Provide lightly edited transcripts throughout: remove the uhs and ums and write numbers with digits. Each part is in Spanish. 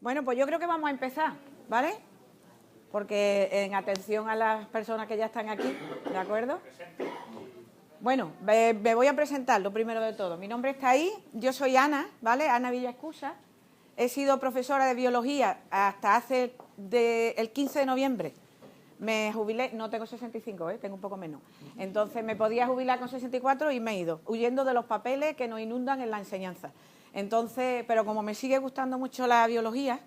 Bueno, pues yo creo que vamos a empezar, ¿vale? Porque en atención a las personas que ya están aquí, ¿de acuerdo? Bueno, me voy a presentar lo primero de todo. Mi nombre está ahí, yo soy Ana, ¿vale? Ana Villaescusa. He sido profesora de biología hasta hace el 15 de noviembre. Me jubilé, no tengo 65, tengo un poco menos. Entonces me podía jubilar con 64 y me he ido, huyendo de los papeles que nos inundan en la enseñanza. Entonces, pero como me sigue gustando mucho la biología,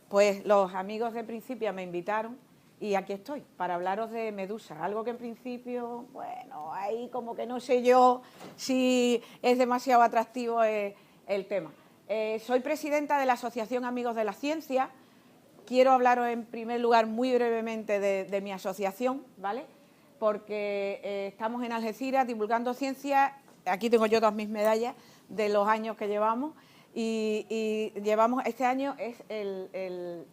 pues los amigos de Principia me invitaron y aquí estoy, para hablaros de Medusa, algo que en principio, bueno, ahí como que no sé yo si es demasiado atractivo el tema. Soy presidenta de la Asociación Amigos de la Ciencia. Quiero hablaros en primer lugar muy brevemente de mi asociación, ¿vale? Porque estamos en Algeciras divulgando ciencia. Aquí tengo yo todas mis medallas de los años que llevamos y llevamos, este año es el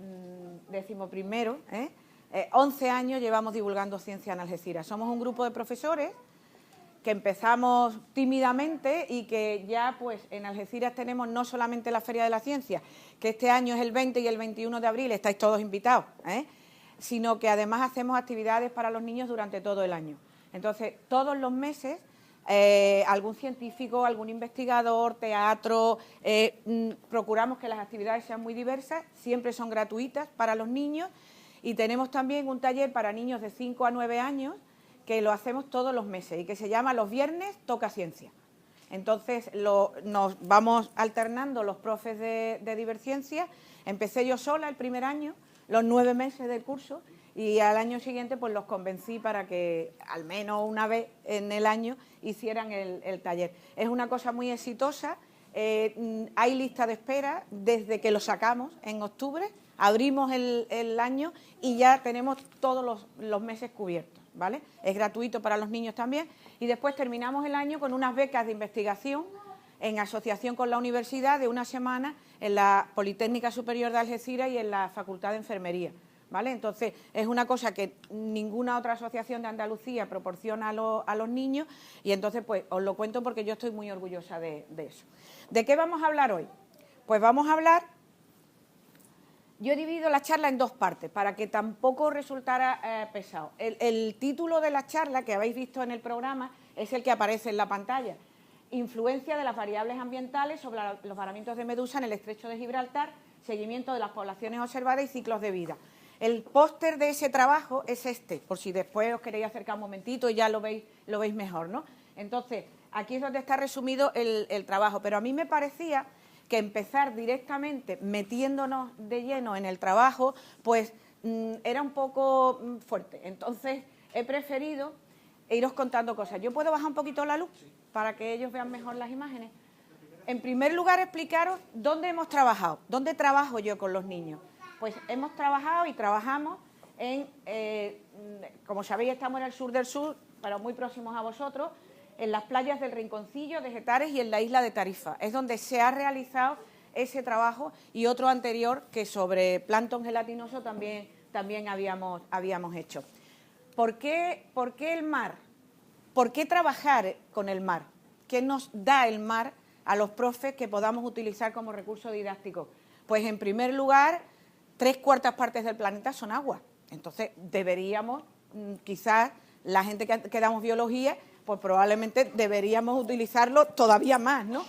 11º, 11 años llevamos divulgando ciencia en Algeciras. Somos un grupo de profesores que empezamos tímidamente y que ya pues en Algeciras tenemos no solamente la Feria de la Ciencia, que este año es el 20 y el 21 de abril, estáis todos invitados, sino que además hacemos actividades para los niños durante todo el año. Entonces, todos los meses, algún científico, algún investigador, teatro, procuramos que las actividades sean muy diversas, siempre son gratuitas para los niños y tenemos también un taller para niños de 5 a 9 años que lo hacemos todos los meses y que se llama Los Viernes Toca Ciencia. Entonces nos vamos alternando los profes de Diverciencia. Empecé yo sola el primer año, los 9 meses del curso, y al año siguiente pues los convencí para que al menos una vez en el año hicieran el taller. Es una cosa muy exitosa, hay lista de espera desde que lo sacamos en octubre, abrimos el año y ya tenemos todos los meses cubiertos, ¿vale? Es gratuito para los niños también y después terminamos el año con unas becas de investigación en asociación con la universidad de una semana en la Politécnica Superior de Algeciras y en la Facultad de Enfermería, ¿vale? Entonces, es una cosa que ninguna otra asociación de Andalucía proporciona a los niños y entonces, pues, os lo cuento porque yo estoy muy orgullosa de eso. ¿De qué vamos a hablar hoy? Pues vamos a hablar... Yo he dividido la charla en dos partes para que tampoco resultara pesado. El título de la charla que habéis visto en el programa es el que aparece en la pantalla. Influencia de las variables ambientales sobre los varamientos de medusa en el estrecho de Gibraltar, seguimiento de las poblaciones observadas y ciclos de vida. El póster de ese trabajo es este, por si después os queréis acercar un momentito y ya lo veis mejor, ¿no? Entonces, aquí es donde está resumido el trabajo, pero a mí me parecía que empezar directamente metiéndonos de lleno en el trabajo, pues era un poco fuerte. Entonces, he preferido iros contando cosas. ¿Yo puedo bajar un poquito la luz para que ellos vean mejor las imágenes? En primer lugar, explicaros dónde hemos trabajado, dónde trabajo yo con los niños. Pues hemos trabajado y trabajamos en, como sabéis, estamos en el sur del sur, pero muy próximos a vosotros, en las playas del Rinconcillo, de Getares y en la isla de Tarifa. Es donde se ha realizado ese trabajo y otro anterior que sobre plancton gelatinoso también habíamos hecho. ¿Por qué el mar? ¿Por qué trabajar con el mar? ¿Qué nos da el mar a los profes que podamos utilizar como recurso didáctico? Pues en primer lugar, 3/4 partes del planeta son agua. Entonces deberíamos, quizás la gente que damos biología, pues probablemente deberíamos utilizarlo todavía más, ¿no?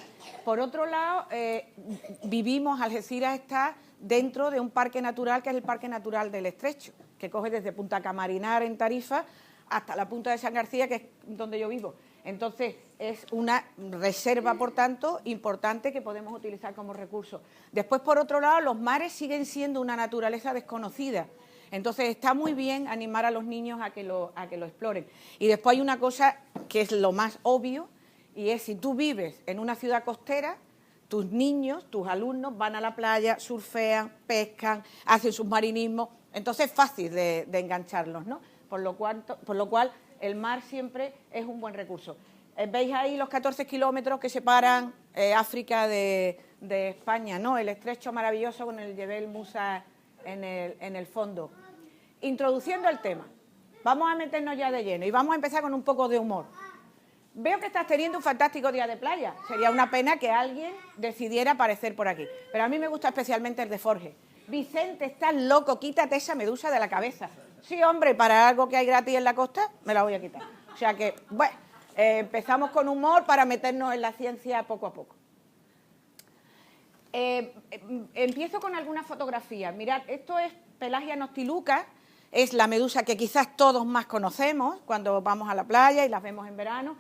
Por otro lado, Algeciras está dentro de un parque natural que es el Parque Natural del Estrecho, que coge desde Punta Camarinar en Tarifa hasta la punta de San García, que es donde yo vivo. Entonces, es una reserva, por tanto, importante que podemos utilizar como recurso. Después, por otro lado, los mares siguen siendo una naturaleza desconocida. Entonces, está muy bien animar a los niños a que lo exploren. Y después hay una cosa que es lo más obvio, y es si tú vives en una ciudad costera, tus niños, tus alumnos van a la playa, surfean, pescan, hacen submarinismo, entonces es fácil de engancharlos, ¿no? Por lo cual el mar siempre es un buen recurso. ¿Veis ahí los 14 kilómetros que separan África de España, ¿no? El estrecho maravilloso con el Jebel Musa en el fondo. Introduciendo el tema, vamos a meternos ya de lleno y vamos a empezar con un poco de humor. Veo que estás teniendo un fantástico día de playa. Sería una pena que alguien decidiera aparecer por aquí. Pero a mí me gusta especialmente el de Forge. Vicente, estás loco, quítate esa medusa de la cabeza. Sí, hombre, para algo que hay gratis en la costa, me la voy a quitar. O sea que, bueno, empezamos con humor para meternos en la ciencia poco a poco. Empiezo con algunas fotografías. Mirad, esto es Pelagia noctiluca, es la medusa que quizás todos más conocemos cuando vamos a la playa y las vemos en verano.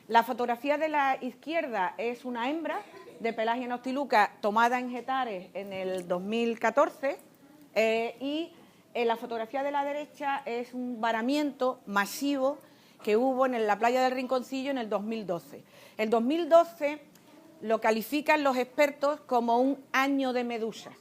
La fotografía de la izquierda es una hembra de Pelagia noctiluca tomada en Getares en el 2014 y la fotografía de la derecha es un varamiento masivo que hubo en la playa del Rinconcillo en el 2012. El 2012 lo califican los expertos como un año de medusas.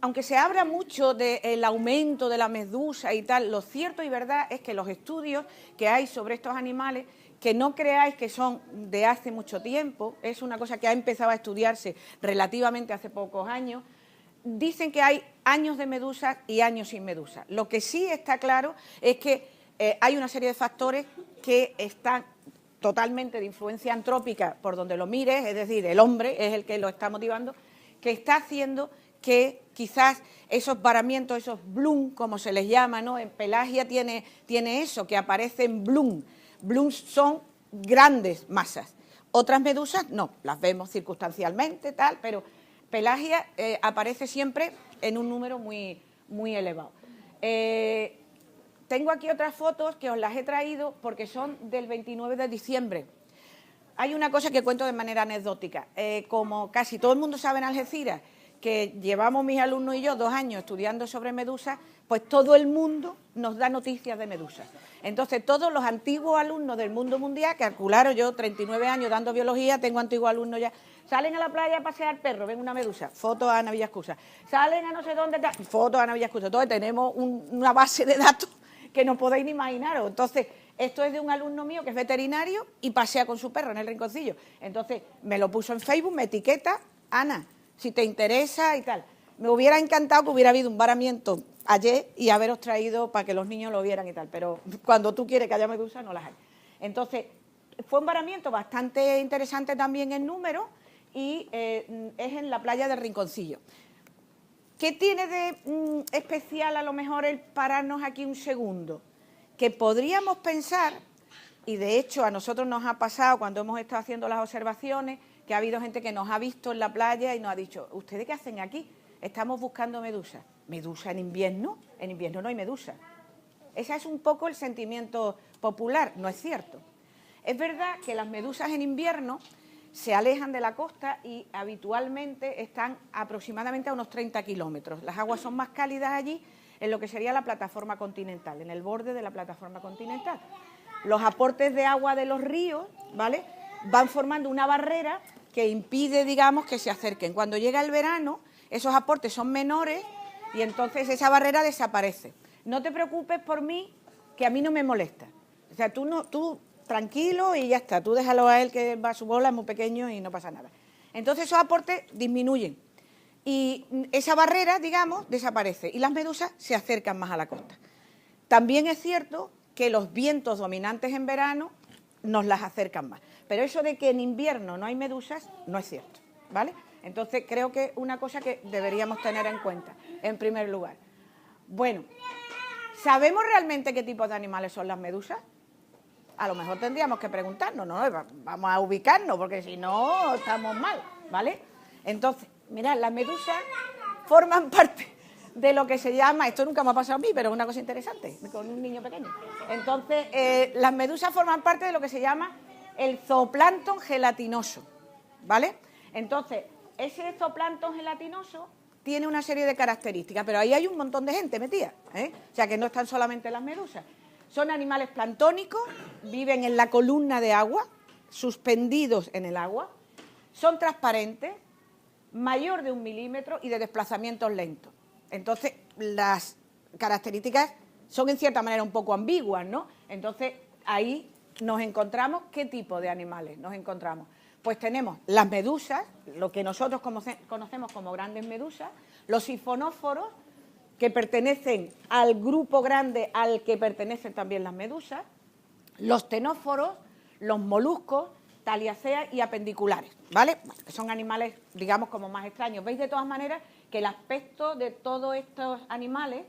Aunque se habla mucho del aumento de la medusa y tal, lo cierto y verdad es que los estudios que hay sobre estos animales, que no creáis que son de hace mucho tiempo, es una cosa que ha empezado a estudiarse relativamente hace pocos años, dicen que hay años de medusas y años sin medusas. Lo que sí está claro es que hay una serie de factores que están totalmente de influencia antrópica por donde lo mires, es decir, el hombre es el que lo está motivando, que está haciendo que quizás esos varamientos, esos bloom, como se les llama, ¿no? En Pelagia tiene eso, que aparecen bloom. Blooms son grandes masas. Otras medusas no, las vemos circunstancialmente, tal, pero Pelagia aparece siempre en un número muy, muy elevado. Tengo aquí otras fotos que os las he traído porque son del 29 de diciembre. Hay una cosa que cuento de manera anecdótica. Como casi todo el mundo sabe en Algeciras, que llevamos mis alumnos y yo 2 años estudiando sobre medusas, pues todo el mundo nos da noticias de medusas. Entonces, todos los antiguos alumnos del mundo mundial, calcularon yo 39 años dando biología, tengo antiguos alumnos ya, salen a la playa a pasear perro, ven una medusa, foto a Ana Villascusa, salen a no sé dónde, foto a Ana Villascusa. Entonces, tenemos una base de datos que no podéis ni imaginaros. Entonces, esto es de un alumno mío que es veterinario y pasea con su perro en el Rinconcillo. Entonces, me lo puso en Facebook, me etiqueta, Ana, si te interesa y tal. Me hubiera encantado que hubiera habido un varamiento ayer y haberos traído para que los niños lo vieran y tal, pero cuando tú quieres que haya medusas no las hay. Entonces, fue un varamiento bastante interesante también en número y es en la playa del Rinconcillo. ¿Qué tiene de especial a lo mejor el pararnos aquí un segundo? Que podríamos pensar, y de hecho a nosotros nos ha pasado cuando hemos estado haciendo las observaciones, que ha habido gente que nos ha visto en la playa y nos ha dicho, ¿ustedes qué hacen aquí? Estamos buscando medusas. ¿Medusa en invierno? En invierno no hay medusa. Ese es un poco el sentimiento popular, no es cierto. Es verdad que las medusas en invierno se alejan de la costa y habitualmente están aproximadamente a unos 30 kilómetros. Las aguas son más cálidas allí, en lo que sería la plataforma continental, en el borde de la plataforma continental. Los aportes de agua de los ríos, ¿vale?, van formando una barrera que impide, digamos, que se acerquen. Cuando llega el verano, esos aportes son menores y entonces esa barrera desaparece. No te preocupes por mí, que a mí no me molesta. O sea, tú tranquilo y ya está. Tú déjalo a él, que va a su bola, es muy pequeño y no pasa nada. Entonces esos aportes disminuyen y esa barrera, digamos, desaparece y las medusas se acercan más a la costa. También es cierto que los vientos dominantes en verano nos las acercan más. Pero eso de que en invierno no hay medusas no es cierto, ¿vale? Entonces creo que es una cosa que deberíamos tener en cuenta, en primer lugar. Bueno, ¿sabemos realmente qué tipo de animales son las medusas? A lo mejor tendríamos que preguntarnos, ¿no? Vamos a ubicarnos, porque si no estamos mal, ¿vale? Entonces, mirad, las medusas forman parte de lo que se llama, esto nunca me ha pasado a mí, pero es una cosa interesante, con un niño pequeño. Entonces, las medusas forman parte de lo que se llama el zooplancton gelatinoso, ¿vale? Entonces, ese zooplancton gelatinoso tiene una serie de características, pero ahí hay un montón de gente metida, ¿eh? O sea, que no están solamente las medusas. Son animales planctónicos, viven en la columna de agua, suspendidos en el agua, son transparentes, mayor de 1 milímetro y de desplazamientos lentos. Entonces, las características son en cierta manera un poco ambiguas, ¿no? Entonces, ahí nos encontramos, ¿qué tipo de animales nos encontramos? Pues tenemos las medusas, lo que nosotros conocemos como grandes medusas, los sifonóforos, que pertenecen al grupo grande al que pertenecen también las medusas, los ctenóforos, los moluscos, taliacea y apendiculares, ¿vale? Bueno, que son animales, digamos, como más extraños. Veis de todas maneras que el aspecto de todos estos animales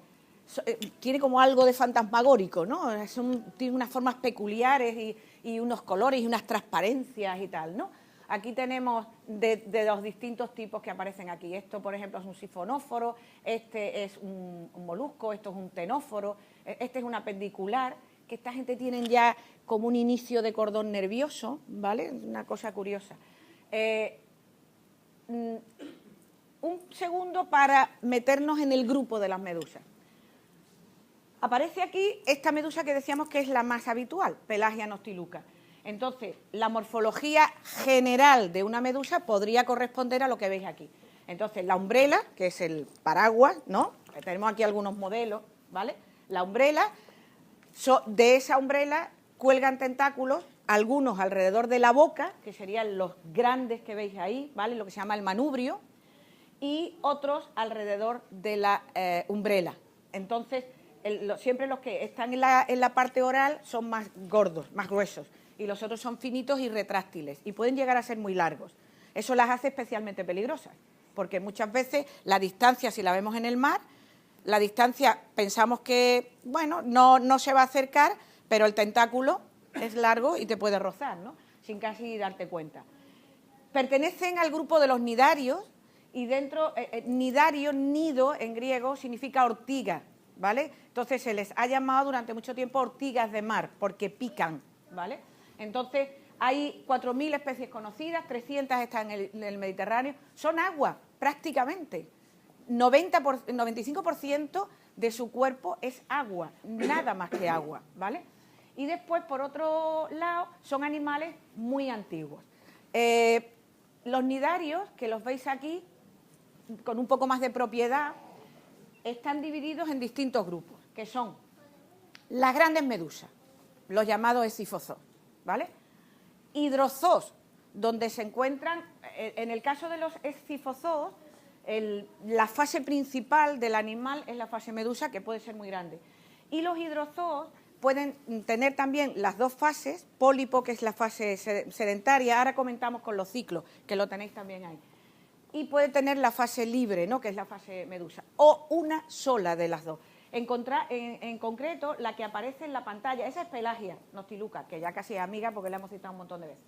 tiene como algo de fantasmagórico, ¿no? Tiene unas formas peculiares y unos colores y unas transparencias y tal, ¿no? Aquí tenemos de los distintos tipos que aparecen aquí. Esto, por ejemplo, es un sifonóforo, este es un molusco, esto es un tenóforo, este es un apendicular, que esta gente tiene ya como un inicio de cordón nervioso, ¿vale? Una cosa curiosa. Un segundo para meternos en el grupo de las medusas. Aparece aquí esta medusa que decíamos que es la más habitual, Pelagia noctiluca. Entonces, la morfología general de una medusa podría corresponder a lo que veis aquí. Entonces, la umbrela, que es el paraguas, ¿no? Tenemos aquí algunos modelos, ¿vale? La umbrela, de esa umbrela cuelgan tentáculos, algunos alrededor de la boca, que serían los grandes que veis ahí, ¿vale? Lo que se llama el manubrio, y otros alrededor de la umbrela. Entonces, siempre los que están en la parte oral son más gordos, más gruesos, y los otros son finitos y retráctiles, y pueden llegar a ser muy largos. Eso las hace especialmente peligrosas, porque muchas veces la distancia, si la vemos en el mar, la distancia pensamos que, bueno, no se va a acercar, pero el tentáculo es largo y te puede rozar, ¿no? Sin casi darte cuenta. Pertenecen al grupo de los nidarios, y dentro, nidario, nido en griego, significa ortiga, ¿vale? Entonces se les ha llamado durante mucho tiempo ortigas de mar, porque pican, ¿vale? Entonces hay 4.000 especies conocidas, 300 están en el Mediterráneo, son agua, prácticamente. 95% de su cuerpo es agua, nada más que agua, ¿vale? Y después, por otro lado, son animales muy antiguos. Los nidarios, que los veis aquí, con un poco más de propiedad, están divididos en distintos grupos, que son las grandes medusas, los llamados escifozoos, ¿vale? Hidrozoos, donde se encuentran, en el caso de los escifozoos, la fase principal del animal es la fase medusa, que puede ser muy grande. Y los hidrozoos pueden tener también las dos fases, pólipo, que es la fase sedentaria, ahora comentamos con los ciclos, que lo tenéis también ahí. Y puede tener la fase libre, ¿no?, que es la fase medusa, o una sola de las dos. En concreto, la que aparece en la pantalla, esa es Pelagia noctiluca, que ya casi es amiga porque la hemos citado un montón de veces.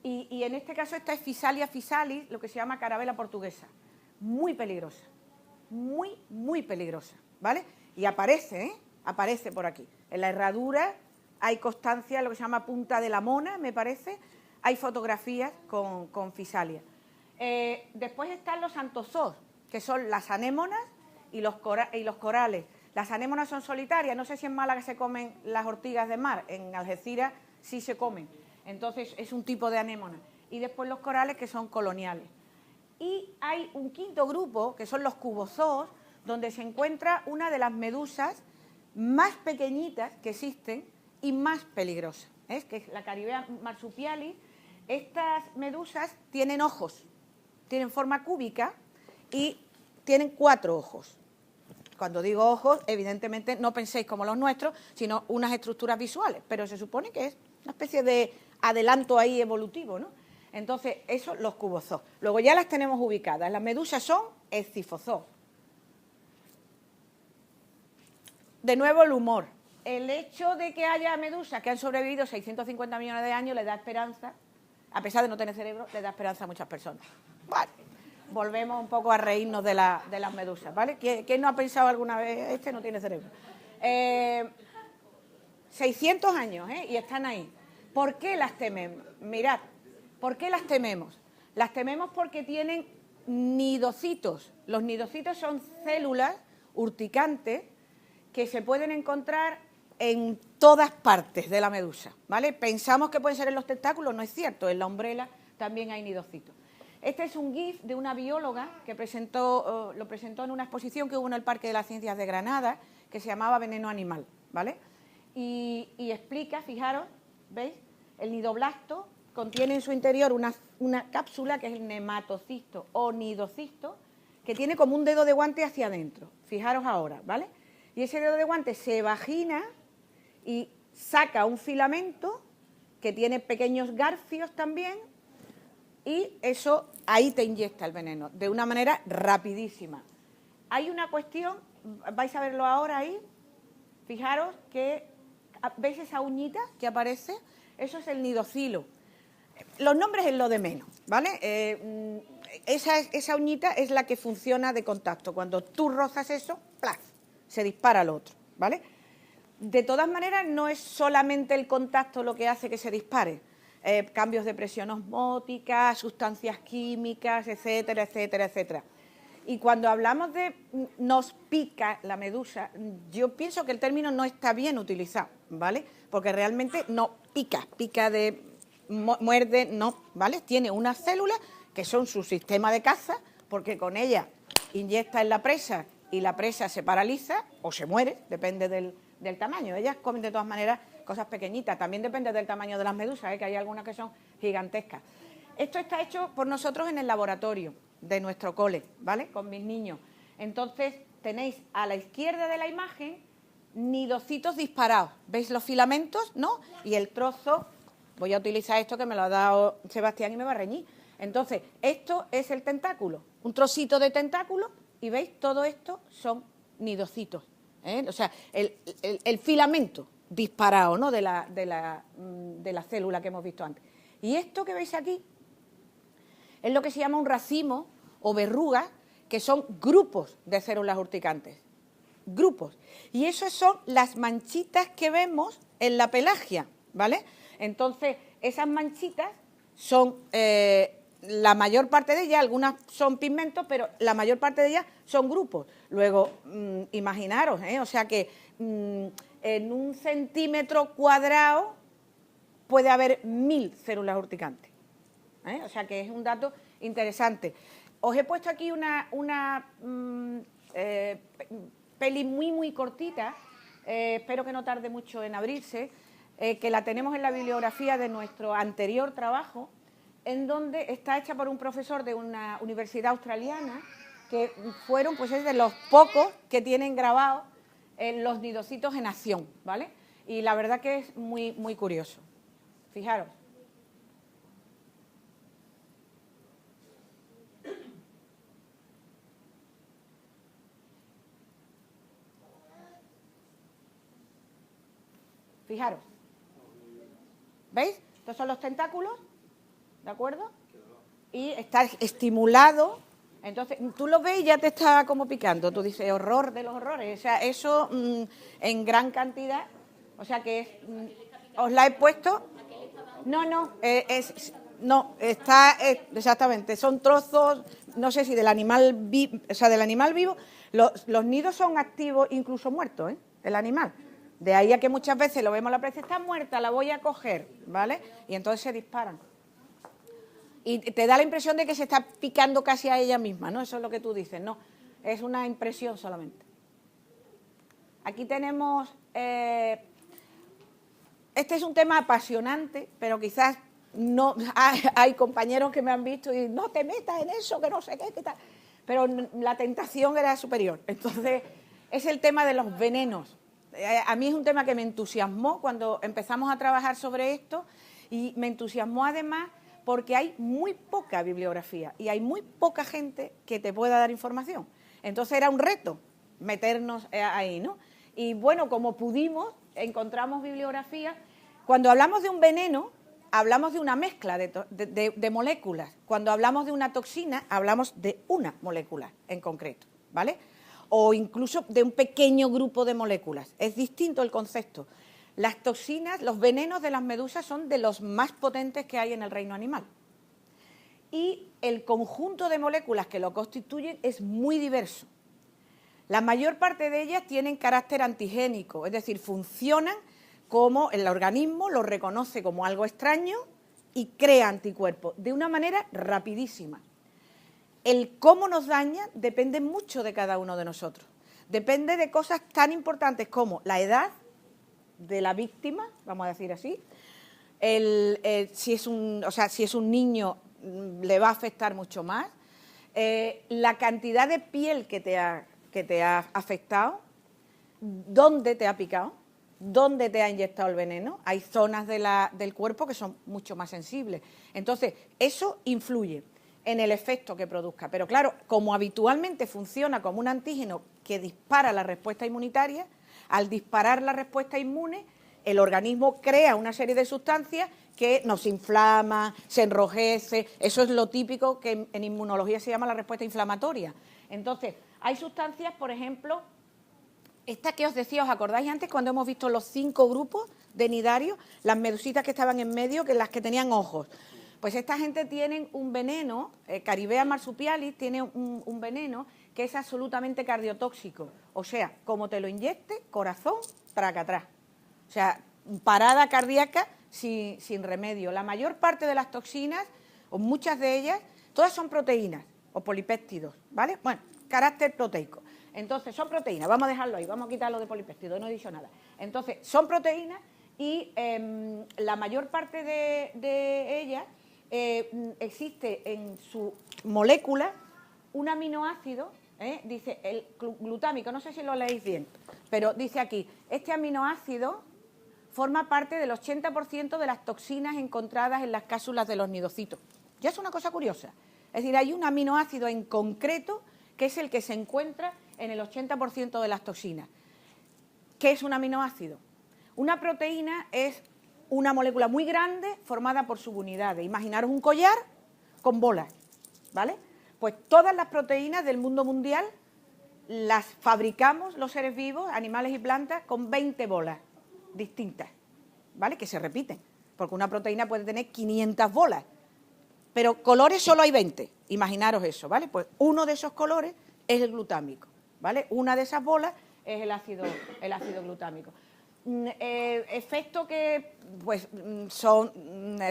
Y en este caso esta es Physalia physalis, lo que se llama carabela portuguesa. Muy peligrosa, muy, muy peligrosa, ¿vale? Y aparece, aparece por aquí. En la herradura hay constancia, lo que se llama punta de la mona, me parece, hay fotografías con Physalia. Después están los anthozoos, que son las anémonas y los corales. Las anémonas son solitarias, no sé si en Málaga se comen las ortigas de mar, en Algeciras sí se comen, entonces es un tipo de anémona. Y después los corales, que son coloniales. Y hay un quinto grupo, que son los cubozoos, donde se encuentra una de las medusas más pequeñitas que existen y más peligrosas, que es la Caribea marsupialis. Estas medusas tienen ojos, tienen forma cúbica y tienen 4 ojos. Cuando digo ojos, evidentemente no penséis como los nuestros, sino unas estructuras visuales, pero se supone que es una especie de adelanto ahí evolutivo, ¿no? Entonces, eso, los cubozoos. Luego ya las tenemos ubicadas. Las medusas son escifozoos. De nuevo, el humor. El hecho de que haya medusas que han sobrevivido 650 millones de años le da esperanza, a pesar de no tener cerebro, le da esperanza a muchas personas. Vale. Volvemos un poco a reírnos de las medusas, ¿vale? ¿Quién no ha pensado alguna vez, este no tiene cerebro? 600 años, y están ahí. ¿Por qué las tememos? Mirad, ¿por qué las tememos? Las tememos porque tienen nidocitos. Los nidocitos son células urticantes que se pueden encontrar en todas partes de la medusa, ¿vale? Pensamos que pueden ser en los tentáculos, no es cierto, en la umbrela también hay nidocitos. Este es un GIF de una bióloga que lo presentó en una exposición que hubo en el Parque de las Ciencias de Granada, que se llamaba Veneno Animal, ¿vale? Y explica, fijaros, ¿veis? El nidoblasto contiene en su interior una cápsula que es el nematocisto o nidocisto, que tiene como un dedo de guante hacia adentro. Fijaros ahora, ¿vale? Y ese dedo de guante se vagina y saca un filamento que tiene pequeños garfios también, y eso ahí te inyecta el veneno, de una manera rapidísima. Hay una cuestión, vais a verlo ahora ahí, fijaros que, ¿veis esa uñita que aparece? Eso es el nidocilo. Los nombres es lo de menos, ¿vale? Esa uñita es la que funciona de contacto. Cuando tú rozas eso, ¡plaf!, se dispara al otro, ¿vale? De todas maneras, no es solamente el contacto lo que hace que se dispare. Cambios de presión osmótica, sustancias químicas, etcétera, etcétera, etcétera. Y cuando hablamos de nos pica la medusa, yo pienso que el término no está bien utilizado, ¿vale? Porque realmente no pica, pica de muerde, no, ¿vale? Tiene unas células que son su sistema de caza, porque con ellas inyecta en la presa y la presa se paraliza o se muere, depende del tamaño. Ellas comen de todas maneras cosas pequeñitas, también depende del tamaño de las medusas, que hay algunas que son gigantescas. Esto está hecho por nosotros en el laboratorio de nuestro cole, ¿vale?, con mis niños. Entonces tenéis a la izquierda de la imagen nidocitos disparados. ¿Veis los filamentos, no? Y el trozo, voy a utilizar esto que me lo ha dado Sebastián y me va a reñir. Entonces, esto es el tentáculo, un trocito de tentáculo, y veis, todo esto son nidocitos, ¿eh? O sea, el filamento disparado, ¿no?, de la célula que hemos visto antes. Y esto que veis aquí es lo que se llama un racimo o verruga, que son grupos de células urticantes. Grupos. Y esas son las manchitas que vemos en la pelagia, ¿vale? Entonces, esas manchitas son, la mayor parte de ellas, algunas son pigmentos, pero la mayor parte de ellas son grupos. Luego, imaginaros, o sea que en 1 centímetro cuadrado puede haber 1000 células urticantes. O sea que es un dato interesante. Os he puesto aquí una peli muy cortita, espero que no tarde mucho en abrirse, que la tenemos en la bibliografía de nuestro anterior trabajo, en donde está hecha por un profesor de una universidad australiana, que fueron, pues es de los pocos que tienen grabados los nidocitos en acción, ¿vale? Y la verdad que es muy curioso. Fijaros. Fijaros. ¿Veis? Estos son los tentáculos, ¿de acuerdo? Y está estimulado. Entonces, tú lo ves y ya te está como picando. Tú dices, horror de los horrores. O sea, eso en gran cantidad. O sea que es, os la he puesto. No, está exactamente. Son trozos, no sé si del animal vivo, o sea, del animal vivo. Los nidos son activos, incluso muertos, el animal. De ahí a que muchas veces lo vemos, la presa está muerta, la voy a coger, ¿vale? Y entonces se disparan. Y te da la impresión de que se está picando casi a ella misma, ¿no? Eso es lo que tú dices, no, es una impresión solamente. Aquí tenemos, este es un tema apasionante, pero quizás no hay compañeros que me han visto y no te metas en eso, que no sé qué tal. Pero la tentación era superior. Entonces, es el tema de los venenos. A mí es un tema que me entusiasmó cuando empezamos a trabajar sobre esto, y me entusiasmó además porque hay muy poca bibliografía y hay muy poca gente que te pueda dar información. Entonces era un reto meternos ahí, ¿no? Y bueno, como pudimos, encontramos bibliografía. Cuando hablamos de un veneno, hablamos de una mezcla de moléculas. Cuando hablamos de una toxina, hablamos de una molécula en concreto, ¿vale? O incluso de un pequeño grupo de moléculas. Es distinto el concepto. Las toxinas, los venenos de las medusas son de los más potentes que hay en el reino animal. Y el conjunto de moléculas que lo constituyen es muy diverso. La mayor parte de ellas tienen carácter antigénico, es decir, funcionan como el organismo lo reconoce como algo extraño y crea anticuerpos de una manera rapidísima. El cómo nos daña depende mucho de cada uno de nosotros. Depende de cosas tan importantes como la edad de la víctima, vamos a decir así. Si es un niño, le va a afectar mucho más. La cantidad de piel que te ha afectado, dónde te ha picado, dónde te ha inyectado el veneno. Hay zonas del cuerpo que son mucho más sensibles. Entonces, eso influye en el efecto que produzca. Pero claro, como habitualmente funciona como un antígeno que dispara la respuesta inmunitaria, al disparar la respuesta inmune, el organismo crea una serie de sustancias que nos inflama, se enrojece. Eso es lo típico que en inmunología se llama la respuesta inflamatoria. Entonces, hay sustancias, por ejemplo, esta que os decía, ¿os acordáis antes cuando hemos visto los 5 grupos de nidarios? Las medusitas que estaban en medio, que las que tenían ojos. Pues esta gente tiene un veneno, Caribea marsupialis tiene un veneno que es absolutamente cardiotóxico. O sea, como te lo inyecte, corazón, traca atrás. O sea, parada cardíaca sin remedio. La mayor parte de las toxinas, o muchas de ellas, todas son proteínas o polipéptidos, ¿vale? Bueno, carácter proteico. Entonces, son proteínas, vamos a dejarlo ahí, vamos a quitarlo de polipéptido, no he dicho nada. Entonces, son proteínas y la mayor parte de ellas existe en su molécula un aminoácido, dice el glutámico, no sé si lo leéis bien, pero dice aquí, este aminoácido forma parte del 80% de las toxinas encontradas en las cápsulas de los nidocitos. Ya es una cosa curiosa. Es decir, hay un aminoácido en concreto que es el que se encuentra en el 80% de las toxinas. ¿Qué es un aminoácido? Una proteína es una molécula muy grande formada por subunidades. Imaginaros un collar con bolas, ¿vale? Pues todas las proteínas del mundo mundial las fabricamos los seres vivos, animales y plantas, con 20 bolas distintas, ¿vale? Que se repiten, porque una proteína puede tener 500 bolas, pero colores solo hay 20, imaginaros eso, ¿vale? Pues uno de esos colores es el glutámico, ¿vale? Una de esas bolas es el ácido glutámico. Efectos que pues, son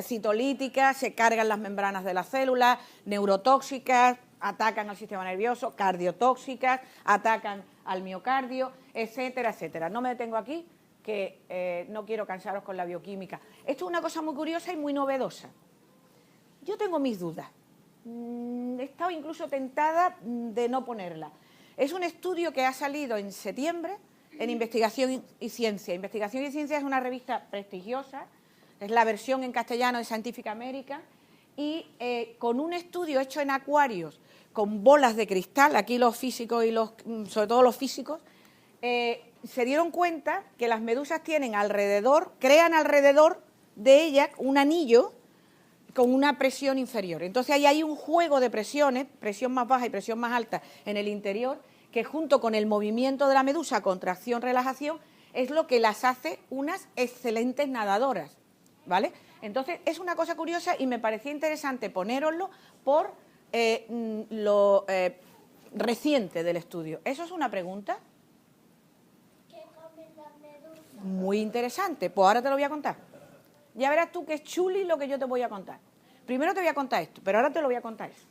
citolíticas, se cargan las membranas de las células, neurotóxicas, atacan al sistema nervioso, cardiotóxicas, atacan al miocardio, etcétera, etcétera. No me detengo aquí, que no quiero cansaros con la bioquímica. Esto es una cosa muy curiosa y muy novedosa. Yo tengo mis dudas. He estado incluso tentada de no ponerla. Es un estudio que ha salido en septiembre en Investigación y Ciencia. Investigación y Ciencia es una revista prestigiosa, es la versión en castellano de Scientific American, y con un estudio hecho en acuarios con bolas de cristal, aquí los físicos y sobre todo los físicos, se dieron cuenta que las medusas tienen alrededor, crean alrededor de ellas un anillo con una presión inferior. Entonces ahí hay un juego de presiones, presión más baja y presión más alta en el interior, que junto con el movimiento de la medusa, contracción, relajación, es lo que las hace unas excelentes nadadoras, ¿vale? Entonces es una cosa curiosa y me parecía interesante ponéroslo por lo reciente del estudio. ¿Eso es una pregunta? ¿Qué comen las medusas? Muy interesante, pues ahora te lo voy a contar. Ya verás tú que es chuli lo que yo te voy a contar. Primero te voy a contar esto, pero ahora te lo voy a contar eso.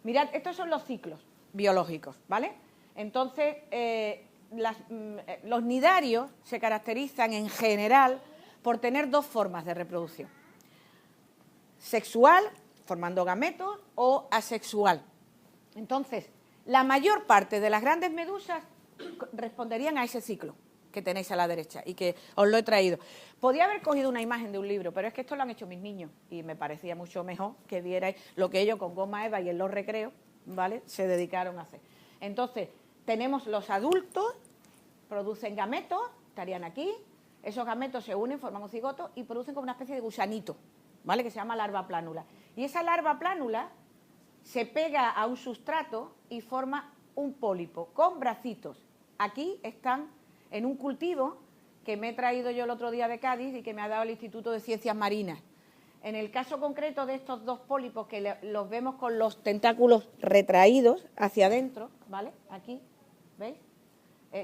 Mirad, estos son los ciclos biológicos, ¿vale? Entonces, los nidarios se caracterizan en general por tener 2 formas de reproducción. Sexual, formando gametos, o asexual. Entonces, la mayor parte de las grandes medusas responderían a ese ciclo que tenéis a la derecha y que os lo he traído. Podía haber cogido una imagen de un libro, pero es que esto lo han hecho mis niños y me parecía mucho mejor que vierais lo que ellos con goma eva y en los recreos, ¿vale?, se dedicaron a hacer. Entonces, tenemos los adultos, producen gametos, estarían aquí, esos gametos se unen, forman un cigoto y producen como una especie de gusanito, ¿vale?, que se llama larva plánula. Y esa larva plánula se pega a un sustrato y forma un pólipo con bracitos. Aquí están en un cultivo que me he traído yo el otro día de Cádiz y que me ha dado el Instituto de Ciencias Marinas. En el caso concreto de estos 2 pólipos, que los vemos con los tentáculos retraídos hacia adentro, ¿vale? Aquí, ¿veis?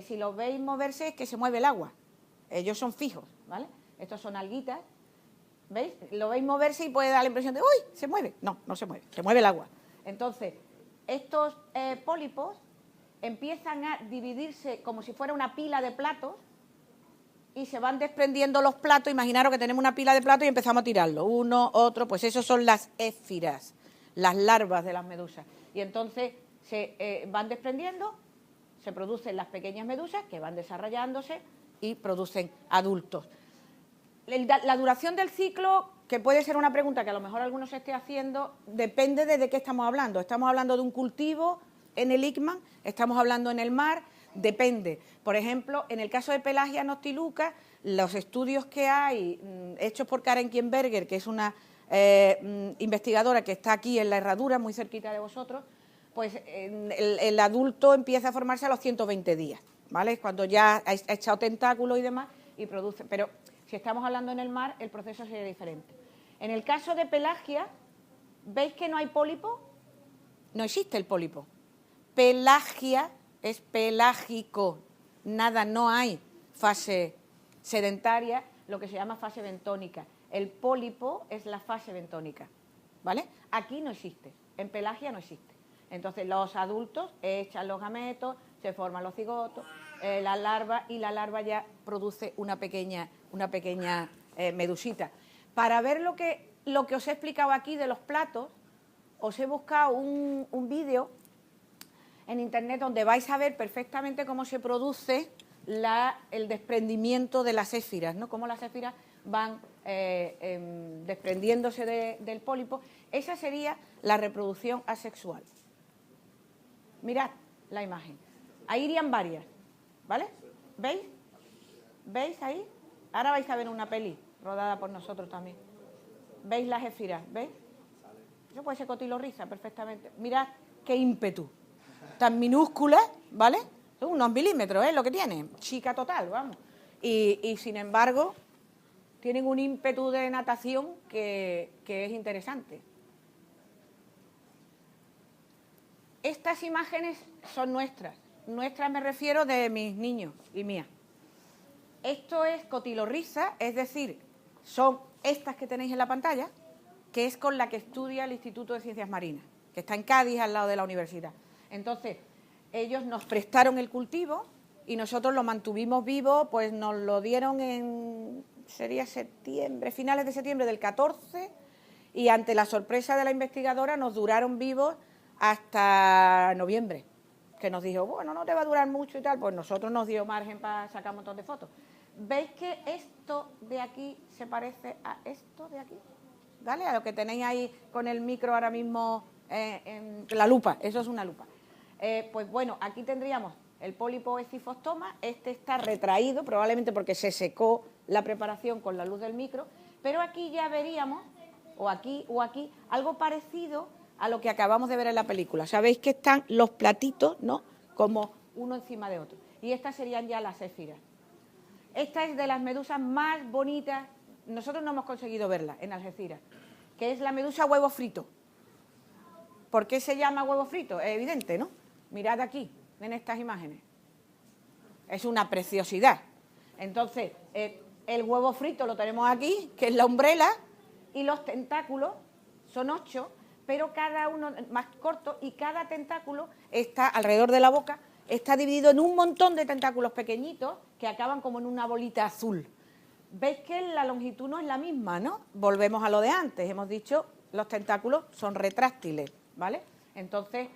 Si los veis moverse es que se mueve el agua. Ellos son fijos, ¿vale? Estos son alguitas, ¿veis? Lo veis moverse y puede dar la impresión de ¡uy! Se mueve. No, no se mueve el agua. Entonces, estos pólipos empiezan a dividirse como si fuera una pila de platos y se van desprendiendo los platos. Imaginaros que tenemos una pila de platos y empezamos a tirarlo, uno, otro, pues esos son las éfiras, las larvas de las medusas. Y entonces se van desprendiendo, se producen las pequeñas medusas que van desarrollándose, y producen adultos. La duración del ciclo, que puede ser una pregunta que a lo mejor alguno se esté haciendo, depende de qué estamos hablando. ¿Estamos hablando de un cultivo en el ICMAN? ¿Estamos hablando en el mar? Depende. Por ejemplo, en el caso de Pelagia noctiluca, los estudios que hay hechos por Karen Kienberger, que es una investigadora que está aquí en la Herradura, muy cerquita de vosotros, pues el adulto empieza a formarse a los 120 días, ¿vale? Es cuando ya ha echado tentáculos y demás y produce. Pero si estamos hablando en el mar, el proceso sería diferente. En el caso de Pelagia, ¿veis que no hay pólipo? No existe el pólipo. Pelagia es pelágico, nada, no hay fase sedentaria, lo que se llama fase bentónica. El pólipo es la fase bentónica, ¿vale? Aquí no existe, en Pelagia no existe. Entonces los adultos echan los gametos, se forman los cigotos, la larva, y la larva ya produce una pequeña medusita. Para ver lo que os he explicado aquí de los platos, os he buscado un vídeo en internet donde vais a ver perfectamente cómo se produce el desprendimiento de las éfiras, ¿no? Cómo las éfiras van desprendiéndose del pólipo. Esa sería la reproducción asexual. Mirad la imagen. Ahí irían varias, ¿vale? ¿Veis? ¿Veis ahí? Ahora vais a ver una peli rodada por nosotros también. ¿Veis las éfiras? ¿Veis? Eso puede ser cotilorriza perfectamente. Mirad qué ímpetu. Tan minúscula, ¿vale? Son unos milímetros, lo que tiene. Chica total, vamos. Y sin embargo, tienen un ímpetu de natación que es interesante. Estas imágenes son nuestras. Nuestras me refiero de mis niños y mías. Esto es cotilorriza, es decir, son estas que tenéis en la pantalla, que es con la que estudia el Instituto de Ciencias Marinas, que está en Cádiz, al lado de la universidad. Entonces, ellos nos prestaron el cultivo y nosotros lo mantuvimos vivo, pues nos lo dieron sería septiembre, finales de septiembre del 14, y ante la sorpresa de la investigadora nos duraron vivos hasta noviembre, que nos dijo, bueno, no te va a durar mucho y tal, pues nosotros nos dio margen para sacar un montón de fotos. ¿Veis que esto de aquí se parece a esto de aquí? ¿Vale? A lo que tenéis ahí con el micro ahora mismo en la lupa, eso es una lupa. Pues bueno, aquí tendríamos el pólipo Escifostoma, este está retraído, probablemente porque se secó la preparación con la luz del micro, pero aquí ya veríamos, o aquí, algo parecido a lo que acabamos de ver en la película. Sabéis que están los platitos, ¿no?, como uno encima de otro. Y estas serían ya las éfiras. Esta es de las medusas más bonitas, nosotros no hemos conseguido verla en Algeciras, que es la medusa huevo frito. ¿Por qué se llama huevo frito? Es evidente, ¿no? Mirad aquí, en estas imágenes. Es una preciosidad. Entonces, el huevo frito lo tenemos aquí, que es la umbrela, y los tentáculos son 8, pero cada uno más corto, y cada tentáculo está alrededor de la boca, está dividido en un montón de tentáculos pequeñitos que acaban como en una bolita azul. ¿Veis que la longitud no es la misma, no? Volvemos a lo de antes, hemos dicho, los tentáculos son retráctiles, ¿vale? Entonces,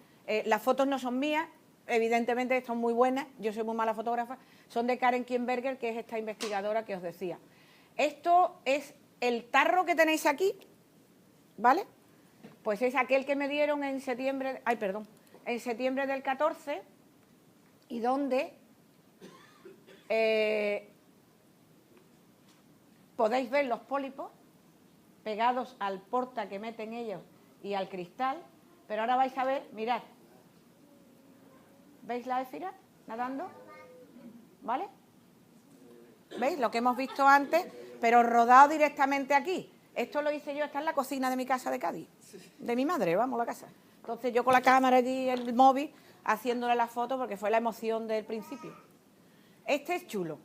las fotos no son mías, evidentemente son muy buenas, yo soy muy mala fotógrafa, son de Karen Kienberger, que es esta investigadora que os decía. Esto es el tarro que tenéis aquí, ¿vale? Pues es aquel que me dieron en septiembre, en septiembre del 14, y donde podéis ver los pólipos pegados al porta que meten ellos y al cristal, pero ahora vais a ver, mirad, ¿veis la éfira nadando? ¿Vale? ¿Veis? Lo que hemos visto antes, pero rodado directamente aquí. Esto lo hice yo, esta es la cocina de mi casa de Cádiz, de mi madre, vamos, la casa. Entonces yo con la cámara allí, el móvil, haciéndole la foto porque fue la emoción del principio. Este es chulo,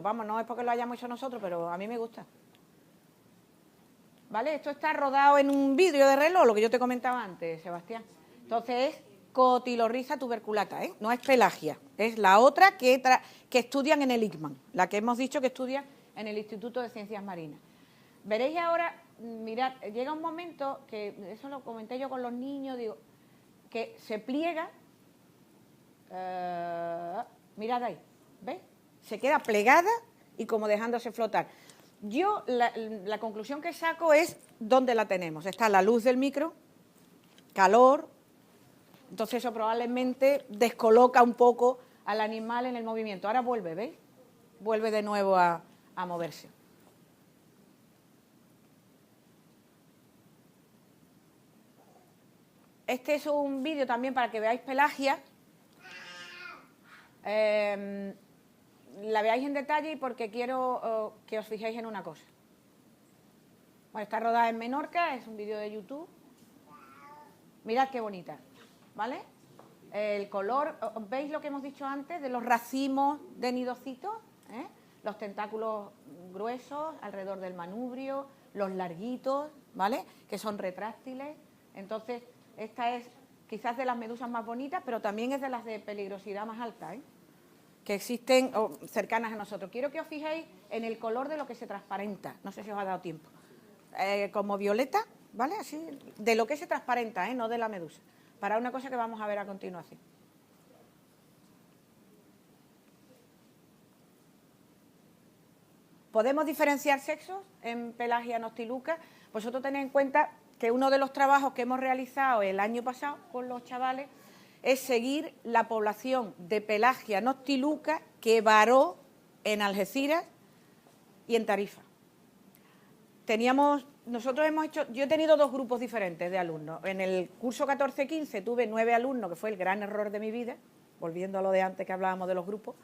vamos, no es porque lo hayamos hecho nosotros, pero a mí me gusta. ¿Vale? Esto está rodado en un vidrio de reloj, lo que yo te comentaba antes, Sebastián. Entonces es Cotilorriza tuberculata, ¿eh? No es Pelagia, es la otra que estudian en el ICMAN, la que hemos dicho que estudia en el Instituto de Ciencias Marinas. Veréis ahora, mirad, llega un momento, que eso lo comenté yo con los niños, digo, que se pliega, mirad ahí, ¿veis? se queda plegada y como dejándose flotar. Yo la conclusión que saco es dónde la tenemos. Está la luz del micro, calor, entonces eso probablemente descoloca un poco al animal en el movimiento. Ahora vuelve, ¿veis? Vuelve de nuevo a moverse. Este es un vídeo también para que veáis Pelagia. La veáis en detalle porque quiero que os fijéis en una cosa. Bueno, está rodada en Menorca, es un vídeo de YouTube. Mirad qué bonita, ¿vale? El color, ¿veis lo que hemos dicho antes de los racimos de nidocitos? Los tentáculos gruesos alrededor del manubrio, los larguitos, ¿vale? Que son retráctiles. Entonces, esta es quizás de las medusas más bonitas, pero también es de las de peligrosidad más alta, que existen cercanas a nosotros. Quiero que os fijéis en el color de lo que se transparenta. No sé si os ha dado tiempo. Como violeta, ¿vale? Así, de lo que se transparenta, no de la medusa. Para una cosa que vamos a ver a continuación. ¿Podemos diferenciar sexos en Pelagia noctiluca? Vosotros tened en cuenta que uno de los trabajos que hemos realizado el año pasado con los chavales es seguir la población de Pelagia noctiluca que varó en Algeciras y en Tarifa. Nosotros hemos hecho, yo he tenido dos grupos diferentes de alumnos. En el curso 14-15 tuve 9 alumnos, que fue el gran error de mi vida, volviendo a lo de antes que hablábamos de los grupos,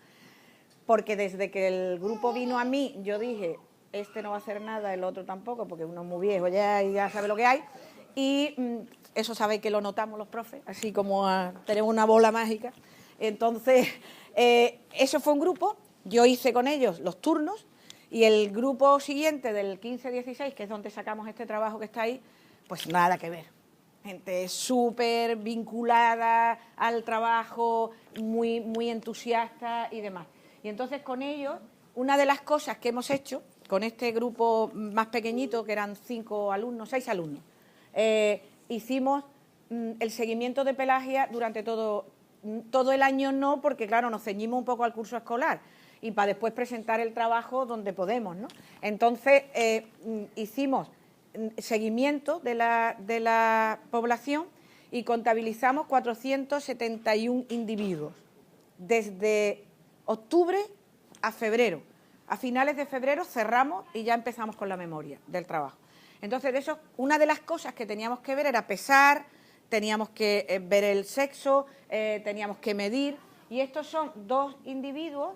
porque desde que el grupo vino a mí, yo dije, este no va a hacer nada, el otro tampoco, porque uno es muy viejo ya y ya sabe lo que hay. Y eso sabéis que lo notamos los profes, así como tenemos una bola mágica. Entonces, eso fue un grupo, yo hice con ellos los turnos, y el grupo siguiente del 15-16, que es donde sacamos este trabajo que está ahí, pues nada que ver. Gente súper vinculada al trabajo, muy, muy entusiasta y demás. Y entonces con ellos, una de las cosas que hemos hecho con este grupo más pequeñito, que eran 5 alumnos, 6 alumnos, hicimos el seguimiento de Pelagia durante todo el año, no, porque claro, nos ceñimos un poco al curso escolar y para después presentar el trabajo donde podemos, ¿no? Entonces, hicimos seguimiento de la población y contabilizamos 471 individuos desde octubre a febrero. A finales de febrero cerramos y ya empezamos con la memoria del trabajo. Entonces, de eso, una de las cosas que teníamos que ver era pesar, teníamos que ver el sexo, teníamos que medir, y estos son 2 individuos,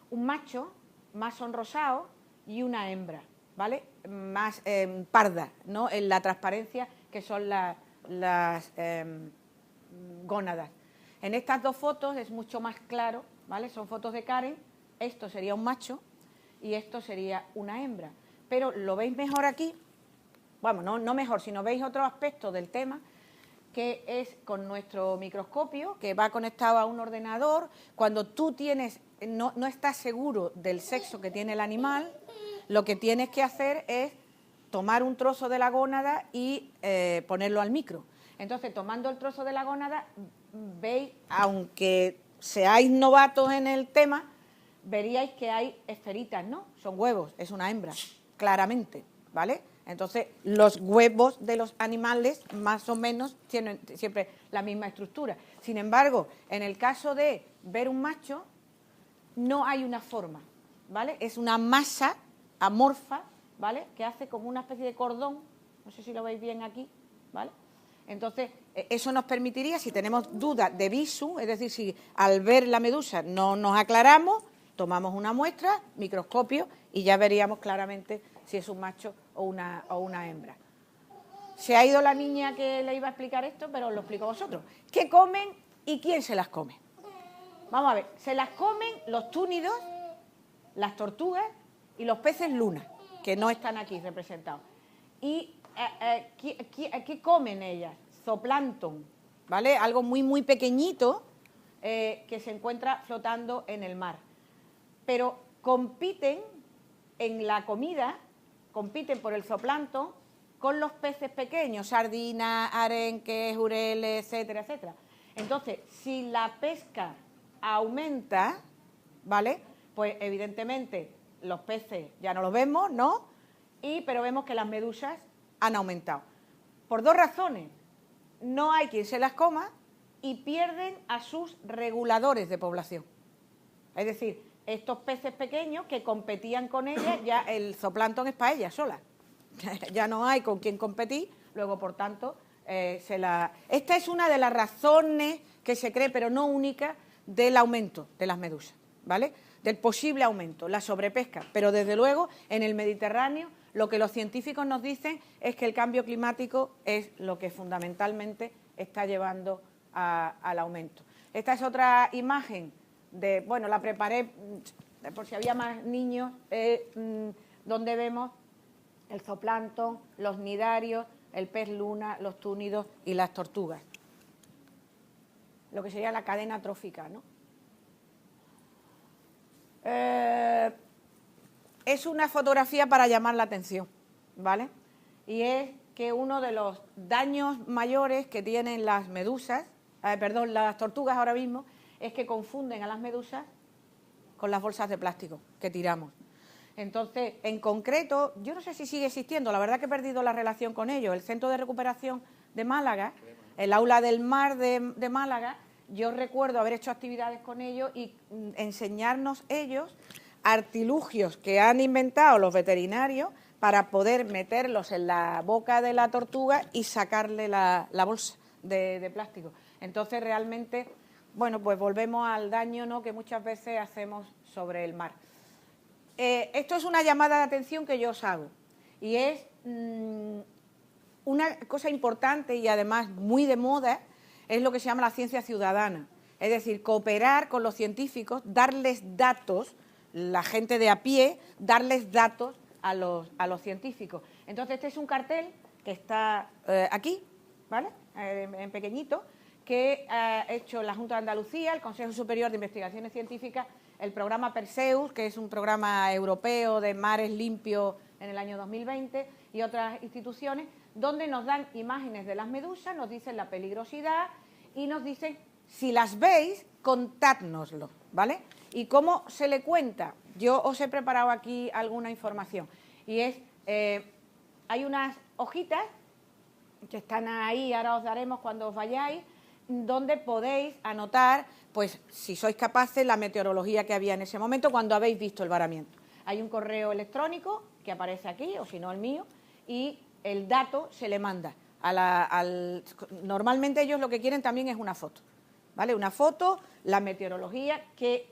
un macho más sonrosado y una hembra, ¿vale? Más parda, ¿no? En la transparencia que son las gónadas. En estas 2 fotos es mucho más claro, ¿vale? Son fotos de Karen, esto sería un macho y esto sería una hembra. Pero lo veis mejor aquí, vamos, no mejor, sino veis otro aspecto del tema, que es con nuestro microscopio, que va conectado a un ordenador. Cuando tú no estás seguro del sexo que tiene el animal, lo que tienes que hacer es tomar un trozo de la gónada y ponerlo al micro. Entonces, tomando el trozo de la gónada, veis, aunque seáis novatos en el tema, veríais que hay esferitas, ¿no? Son huevos, es una hembra, claramente, ¿vale? Entonces, los huevos de los animales más o menos tienen siempre la misma estructura. Sin embargo, en el caso de ver un macho, no hay una forma, ¿vale? Es una masa amorfa, ¿vale? Que hace como una especie de cordón, no sé si lo veis bien aquí, ¿vale? Entonces, eso nos permitiría, si tenemos dudas de visu, es decir, si al ver la medusa no nos aclaramos, tomamos una muestra, microscopio, y ya veríamos claramente si es un macho o una hembra. Se ha ido la niña que le iba a explicar esto, pero os lo explico a vosotros. ¿Qué comen y quién se las come? Vamos a ver, se las comen los túnidos, las tortugas y los peces luna, que no están aquí representados. ¿Y qué comen ellas? Zooplancton, ¿vale? Algo muy, muy pequeñito que se encuentra flotando en el mar. Pero compiten en la comida, compiten por el zooplancton con los peces pequeños, sardinas, arenques, jureles, etcétera, etcétera. Entonces, si la pesca aumenta, ¿vale? Pues evidentemente los peces ya no los vemos, ¿no? Pero vemos que las medusas han aumentado. Por dos razones. No hay quien se las coma y pierden a sus reguladores de población. Es decir, estos peces pequeños que competían con ellas, ya el zooplancton es para ellas solas. Ya no hay con quien competir, luego, por tanto, Esta es una de las razones que se cree, pero no única, del aumento de las medusas, ¿vale? Del posible aumento, la sobrepesca. Pero, desde luego, en el Mediterráneo, lo que los científicos nos dicen es que el cambio climático es lo que fundamentalmente está llevando al aumento. Esta es otra imagen bueno, la preparé por si había más niños, donde vemos el zooplancton, los nidarios, el pez luna, los túnidos y las tortugas. Lo que sería la cadena trófica, ¿no? Es una fotografía para llamar la atención, ¿vale? Y es que uno de los daños mayores que tienen las medusas, las tortugas ahora mismo, es que confunden a las medusas con las bolsas de plástico que tiramos. Entonces, en concreto, yo no sé si sigue existiendo, la verdad que he perdido la relación con ellos. El Centro de Recuperación de Málaga, el Aula del Mar de Málaga, yo recuerdo haber hecho actividades con ellos y enseñarnos ellos artilugios que han inventado los veterinarios para poder meterlos en la boca de la tortuga y sacarle la bolsa de plástico. Entonces, realmente, bueno, pues volvemos al daño, ¿no?, que muchas veces hacemos sobre el mar. Esto es una llamada de atención que yo os hago y es una cosa importante y además muy de moda, es lo que se llama la ciencia ciudadana. Es decir, cooperar con los científicos, darles datos, la gente de a pie, darles datos a los científicos. Entonces, este es un cartel que está aquí, ¿vale?, en pequeñito, que ha hecho la Junta de Andalucía, el Consejo Superior de Investigaciones Científicas, el programa Perseus, que es un programa europeo de mares limpios en el año 2020, y otras instituciones, donde nos dan imágenes de las medusas, nos dicen la peligrosidad y nos dicen, si las veis, contádnoslo, ¿vale? ¿Y cómo se le cuenta? Yo os he preparado aquí alguna información, y es, hay unas hojitas que están ahí, ahora os daremos cuando os vayáis, donde podéis anotar, pues, si sois capaces, la meteorología que había en ese momento cuando habéis visto el varamiento. Hay un correo electrónico que aparece aquí, o si no el mío, y el dato se le manda. Normalmente ellos lo que quieren también es una foto, ¿vale? Una foto, la meteorología, que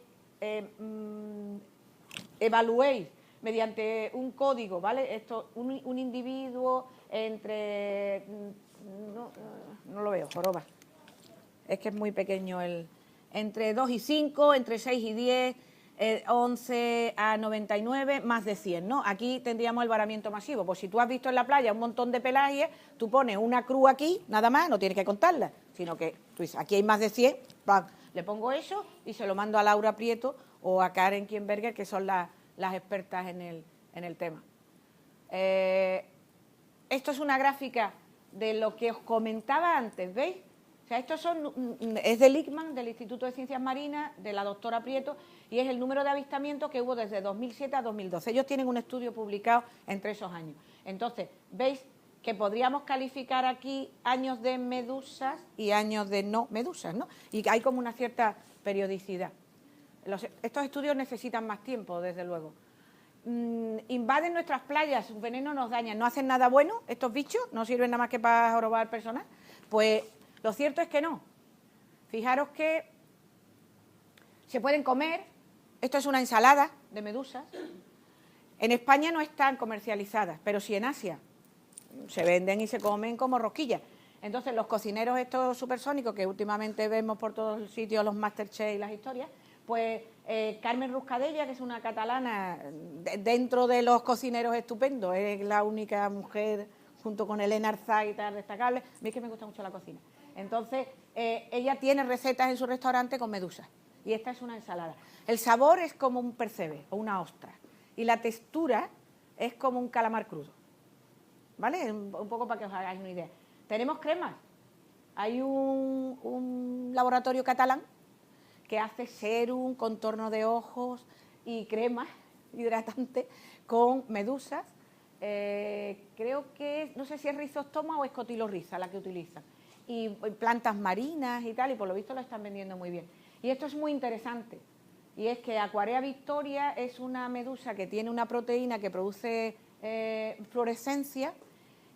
evaluéis mediante un código, ¿vale? Esto, un individuo entre... No lo veo, joroba. Es que es muy pequeño, entre 2 y 5, entre 6 y 10, 11 a 99, más de 100, ¿no? Aquí tendríamos el varamiento masivo. Pues si tú has visto en la playa un montón de pelagias, tú pones una cruz aquí, nada más, no tienes que contarla, sino que tú dices, aquí hay más de 100, ¡pam!, le pongo eso y se lo mando a Laura Prieto o a Karen Kienberger, que son las expertas en el tema. Esto es una gráfica de lo que os comentaba antes, ¿veis? O sea, es del ICMAN, del Instituto de Ciencias Marinas, de la doctora Prieto, y es el número de avistamientos que hubo desde 2007 a 2012. Ellos tienen un estudio publicado entre esos años. Entonces, veis que podríamos calificar aquí años de medusas y años de no medusas, ¿no? Y hay como una cierta periodicidad. Estos estudios necesitan más tiempo, desde luego. Invaden nuestras playas, sus venenos nos dañan, no hacen nada bueno estos bichos, no sirven nada más que para jorobar personas. Pues lo cierto es que no. Fijaros que se pueden comer. Esto es una ensalada de medusas. En España no están comercializadas, pero sí en Asia. Se venden y se comen como rosquillas. Entonces, los cocineros estos supersónicos que últimamente vemos por todos los sitios, los Masterchef y las historias, pues Carmen Ruscadella, que es una catalana, dentro de los cocineros estupendos, es la única mujer, junto con Elena Arzáitar, destacable. A mí es que me gusta mucho la cocina. Entonces, ella tiene recetas en su restaurante con medusas, y esta es una ensalada. El sabor es como un percebe o una ostra, y la textura es como un calamar crudo, ¿vale? Un poco para que os hagáis una idea. Tenemos cremas. Hay un laboratorio catalán que hace serum, contorno de ojos y crema hidratante con medusas. Creo que, no sé si es rizostoma o escotilorriza la que utilizan. Y plantas marinas y tal, y por lo visto lo están vendiendo muy bien. Y esto es muy interesante, y es que Aquarea victoria es una medusa que tiene una proteína que produce fluorescencia,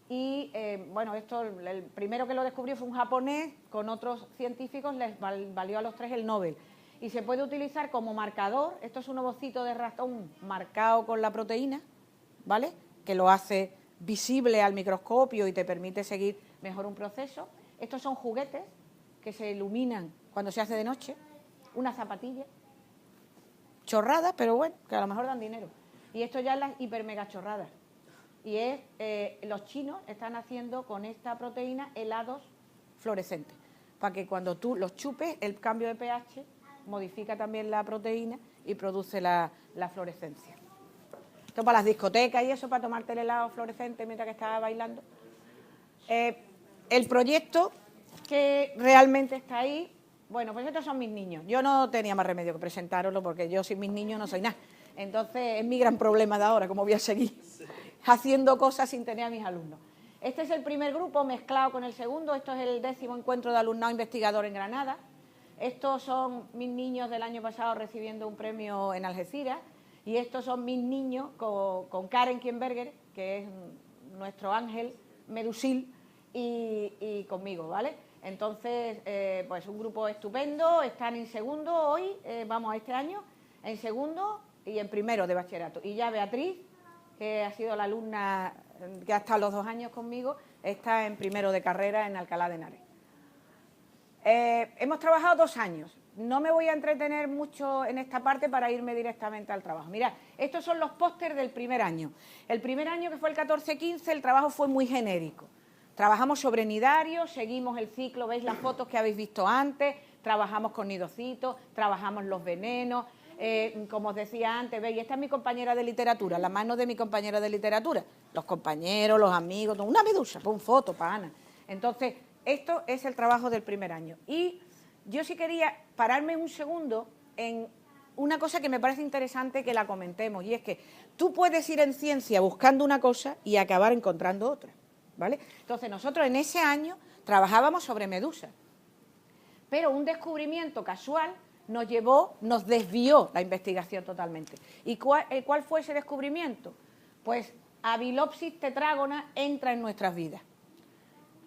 y bueno, esto, el primero que lo descubrió fue un japonés, con otros científicos les valió a los 3 el Nobel. Y se puede utilizar como marcador. Esto es un ovocito de ratón marcado con la proteína, ¿vale?, que lo hace visible al microscopio y te permite seguir mejor un proceso. Estos son juguetes que se iluminan cuando se hace de noche, una zapatilla, chorradas, pero bueno, que a lo mejor dan dinero. Y esto ya es las hiper mega chorradas. Y es, los chinos están haciendo con esta proteína helados fluorescentes, para que cuando tú los chupes, el cambio de pH modifica también la proteína y produce la fluorescencia. Esto para las discotecas y eso, para tomarte el helado fluorescente mientras que estaba bailando. El proyecto que realmente está ahí, bueno, pues estos son mis niños. Yo no tenía más remedio que presentároslo, porque yo sin mis niños no soy nada. Entonces es mi gran problema de ahora, cómo voy a seguir haciendo cosas sin tener a mis alumnos. Este es el primer grupo mezclado con el segundo. Esto es el 10º encuentro de alumnado investigador en Granada. Estos son mis niños del año pasado recibiendo un premio en Algeciras. Y estos son mis niños con Karen Kienberger, que es nuestro ángel medusil, y conmigo, ¿vale? Entonces, pues un grupo estupendo. Están en segundo hoy, vamos a este año, en segundo y en primero de bachillerato. Y ya Beatriz, que ha sido la alumna que ha estado los 2 años conmigo, está en primero de carrera en Alcalá de Henares. Hemos trabajado 2 años. No me voy a entretener mucho en esta parte para irme directamente al trabajo. Mirad, estos son los pósters del primer año. El primer año, que fue el 14-15, el trabajo fue muy genérico. Trabajamos sobre nidarios, seguimos el ciclo, veis las fotos que habéis visto antes, trabajamos con nidocitos, trabajamos los venenos, como os decía antes, veis, esta es mi compañera de literatura, la mano de mi compañera de literatura, los compañeros, los amigos, una medusa, pon foto para Ana. Entonces, esto es el trabajo del primer año. Y yo sí quería pararme un segundo en una cosa que me parece interesante que la comentemos, y es que tú puedes ir en ciencia buscando una cosa y acabar encontrando otra, ¿vale? Entonces, nosotros en ese año trabajábamos sobre medusas, pero un descubrimiento casual nos desvió la investigación totalmente. ¿Y cuál fue ese descubrimiento? Pues Avilopsis tetrágona entra en nuestras vidas.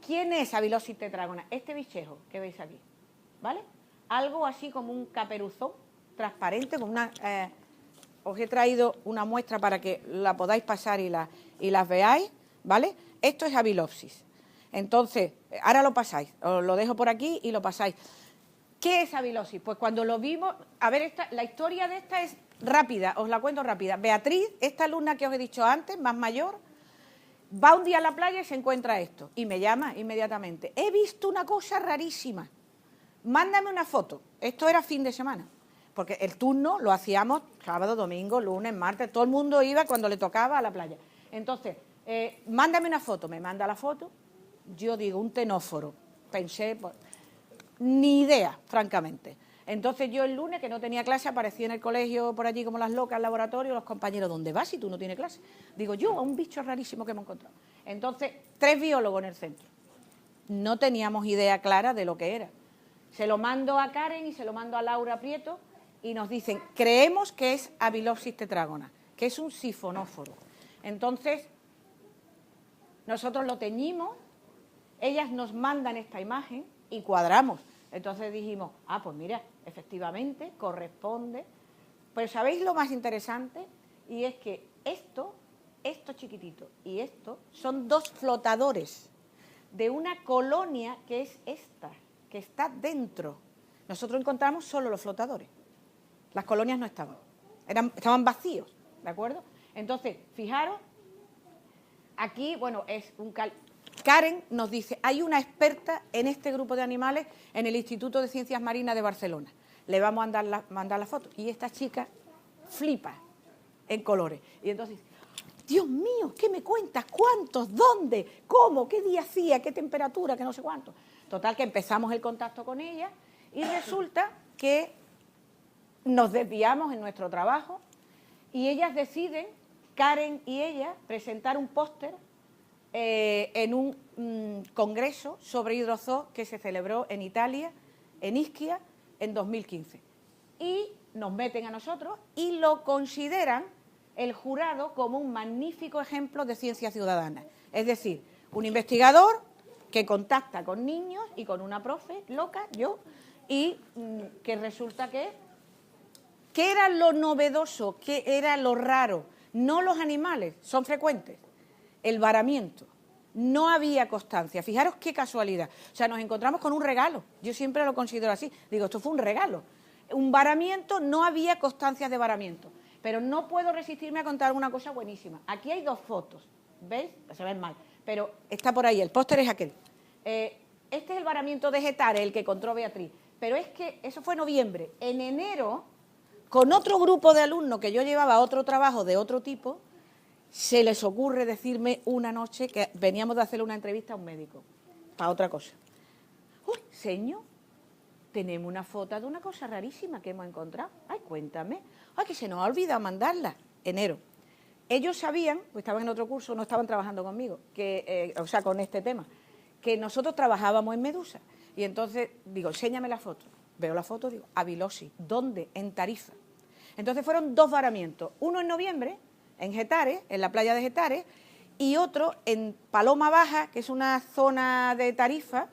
¿Quién es Avilopsis tetrágona? Este bichejo que veis aquí, ¿vale? Algo así como un caperuzón transparente, con una... os he traído una muestra para que la podáis pasar y las veáis, ¿vale? Esto es Avilopsis. Entonces, ahora lo pasáis, os lo dejo por aquí y lo pasáis. ¿Qué es Avilopsis? Pues cuando lo vimos... A ver, la historia de esta es rápida, os la cuento rápida. Beatriz, esta alumna que os he dicho antes, más mayor, va un día a la playa y se encuentra esto, y me llama inmediatamente. He visto una cosa rarísima. Mándame una foto. Esto era fin de semana, porque el turno lo hacíamos sábado, domingo, lunes, martes, todo el mundo iba cuando le tocaba a la playa. Entonces, mándame una foto. Me manda la foto. Yo digo, un tenóforo. Pensé, pues, ni idea, francamente. Entonces yo el lunes, que no tenía clase, aparecí en el colegio por allí como las locas, al laboratorio, los compañeros, ¿dónde vas si tú no tienes clase? Digo, yo, a un bicho rarísimo que hemos encontrado. Entonces, 3 biólogos en el centro. No teníamos idea clara de lo que era. Se lo mando a Karen y se lo mando a Laura Prieto y nos dicen, creemos que es Avilopsis tetrágona, que es un sifonóforo. Entonces, nosotros lo teñimos, ellas nos mandan esta imagen y cuadramos. Entonces dijimos, pues mira, efectivamente corresponde. Pero ¿sabéis lo más interesante? Y es que esto chiquitito y esto son 2 flotadores de una colonia que es esta, que está dentro. Nosotros encontramos solo los flotadores. Las colonias no estaban. Estaban vacíos, ¿de acuerdo? Entonces, fijaros, aquí, bueno, es un... Karen nos dice, hay una experta en este grupo de animales en el Instituto de Ciencias Marinas de Barcelona. Le vamos a mandar la foto. Y esta chica flipa en colores. Y entonces, Dios mío, ¿qué me cuentas? ¿Cuántos? ¿Dónde? ¿Cómo? ¿Qué día hacía? ¿Qué temperatura? ¿Qué no sé cuánto? Total, que empezamos el contacto con ella y resulta que nos desviamos en nuestro trabajo y ellas deciden, Karen y ella, presentar un póster en un congreso sobre hidrozoo que se celebró en Italia, en Ischia, en 2015. Y nos meten a nosotros y lo consideran el jurado como un magnífico ejemplo de ciencia ciudadana. Es decir, un investigador que contacta con niños y con una profe loca, yo, y que resulta que ¿qué era lo novedoso? ¿Qué era lo raro? No los animales, son frecuentes. El varamiento. No había constancia. Fijaros qué casualidad. O sea, nos encontramos con un regalo. Yo siempre lo considero así. Digo, esto fue un regalo. Un varamiento, no había constancias de varamiento. Pero no puedo resistirme a contar una cosa buenísima. Aquí hay 2 fotos. ¿Veis? Se ven mal. Pero está por ahí. El póster es aquel. Este es el varamiento de Getares, el que encontró Beatriz. Pero es que eso fue en noviembre. En enero, con otro grupo de alumnos que yo llevaba otro trabajo de otro tipo, se les ocurre decirme una noche que veníamos de hacerle una entrevista a un médico, para otra cosa. Uy, señor, tenemos una foto de una cosa rarísima que hemos encontrado. Ay, cuéntame. Ay, que se nos ha olvidado mandarla. Enero. Ellos sabían, pues estaban en otro curso, no estaban trabajando conmigo, o sea, con este tema, que nosotros trabajábamos en Medusa. Y entonces digo, enséñame la foto. Veo la foto, digo, avilosis. ¿Dónde? En Tarifa. Entonces fueron 2 varamientos. Uno en noviembre, en Getares, en la playa de Getares, y otro en Paloma Baja, que es una zona de Tarifa,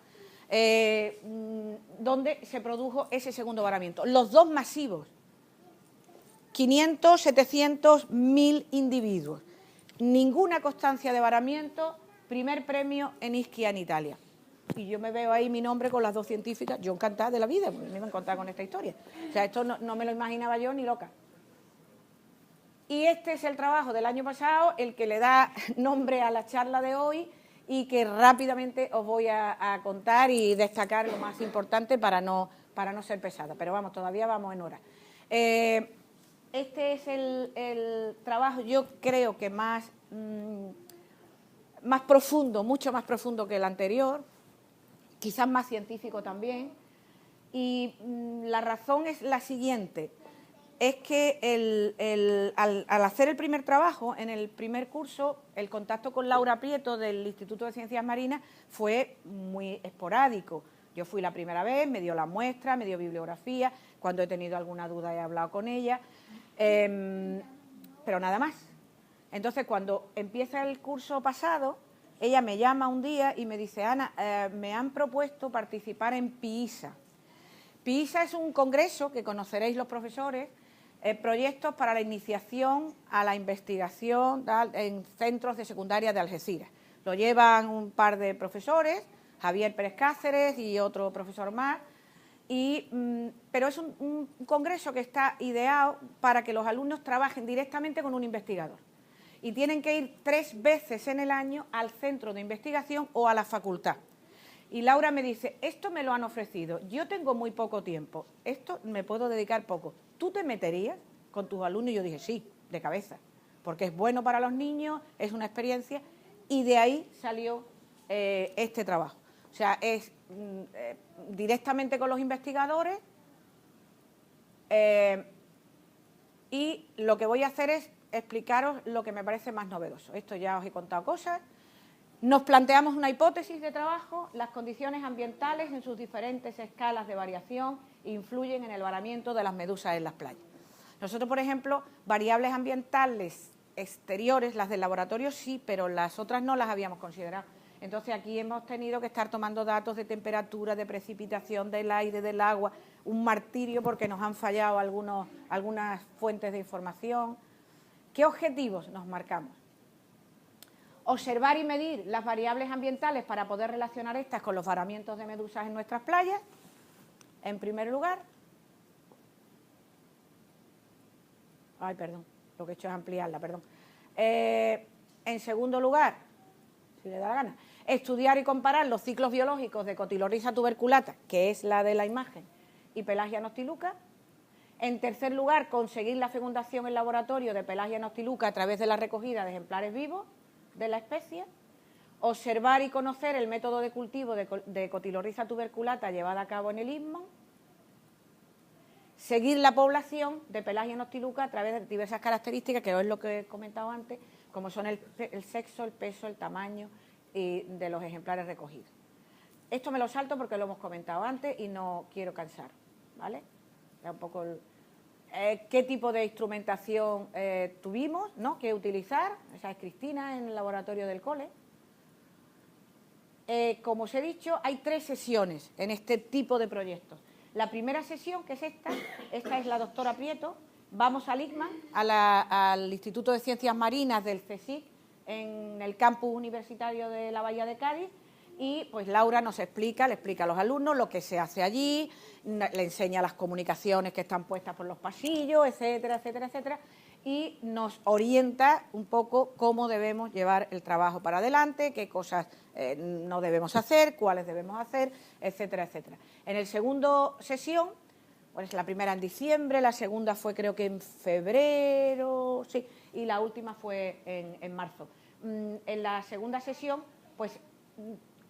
donde se produjo ese segundo varamiento. Los 2 masivos, 500, 700, 1000 individuos. Ninguna constancia de varamiento, primer premio en Ischia, en Italia. Y yo me veo ahí mi nombre con las 2 científicas, yo encantada de la vida, porque me iba a encontrar con esta historia. O sea, esto no me lo imaginaba yo ni loca. Y este es el trabajo del año pasado, el que le da nombre a la charla de hoy y que rápidamente os voy a contar y destacar lo más importante para no ser pesada. Pero vamos, todavía vamos en hora. Este es el trabajo, yo creo que más profundo, mucho más profundo que el anterior, quizás más científico también. Y la razón es la siguiente. Es que al hacer el primer trabajo, en el primer curso, el contacto con Laura Prieto del Instituto de Ciencias Marinas fue muy esporádico. Yo fui la primera vez, me dio la muestra, me dio bibliografía, cuando he tenido alguna duda he hablado con ella, pero nada más. Entonces, cuando empieza el curso pasado, ella me llama un día y me dice, Ana, me han propuesto participar en PIISA. PIISA es un congreso que conoceréis los profesores, proyectos para la iniciación a la investigación en centros de secundaria de Algeciras. Lo llevan un par de profesores, Javier Pérez Cáceres y otro profesor más, pero es un congreso que está ideado para que los alumnos trabajen directamente con un investigador. Y tienen que ir 3 veces en el año al centro de investigación o a la facultad. Y Laura me dice, esto me lo han ofrecido, yo tengo muy poco tiempo, esto me puedo dedicar poco. ¿Tú te meterías con tus alumnos? Y yo dije, sí, de cabeza, porque es bueno para los niños, es una experiencia, y de ahí salió este trabajo. O sea, es directamente con los investigadores, y lo que voy a hacer es explicaros lo que me parece más novedoso. Esto ya os he contado cosas. Nos planteamos una hipótesis de trabajo, las condiciones ambientales en sus diferentes escalas de variación influyen en el varamiento de las medusas en las playas. Nosotros, por ejemplo, variables ambientales exteriores, las del laboratorio sí, pero las otras no las habíamos considerado. Entonces aquí hemos tenido que estar tomando datos de temperatura, de precipitación, del aire, del agua, un martirio porque nos han fallado algunas fuentes de información. ¿Qué objetivos nos marcamos? Observar y medir las variables ambientales para poder relacionar estas con los varamientos de medusas en nuestras playas, en primer lugar. Ay, perdón, lo que he hecho es ampliarla, perdón. En segundo lugar, si le da la gana, estudiar y comparar los ciclos biológicos de Cotyloryza tuberculata, que es la de la imagen, y Pelagia noctiluca. En tercer lugar, conseguir la fecundación en laboratorio de Pelagia noctiluca a través de la recogida de ejemplares vivos de la especie, observar y conocer el método de cultivo de Cotyloryza tuberculata llevada a cabo en el Istmo, seguir la población de Pelagia noctiluca a través de diversas características, que es lo que he comentado antes, como son el sexo, el peso, el tamaño de los ejemplares recogidos. Esto me lo salto porque lo hemos comentado antes y no quiero cansar, ¿vale? Ya un poco qué tipo de instrumentación tuvimos, ¿no?, que utilizar. Esa es Cristina en el laboratorio del cole. Como os he dicho, hay 3 sesiones en este tipo de proyectos. La primera sesión, que es esta es la doctora Prieto. Vamos al ICMA, al Instituto de Ciencias Marinas del CSIC, en el campus universitario de la Bahía de Cádiz, y pues Laura le explica a los alumnos lo que se hace allí, le enseña las comunicaciones que están puestas por los pasillos, etcétera, etcétera, etcétera, y nos orienta un poco cómo debemos llevar el trabajo para adelante, qué cosas no debemos hacer, cuáles debemos hacer, etcétera, etcétera. En el segundo sesión, pues la primera en diciembre, la segunda fue creo que en febrero, sí, y la última fue en marzo. En la segunda sesión, pues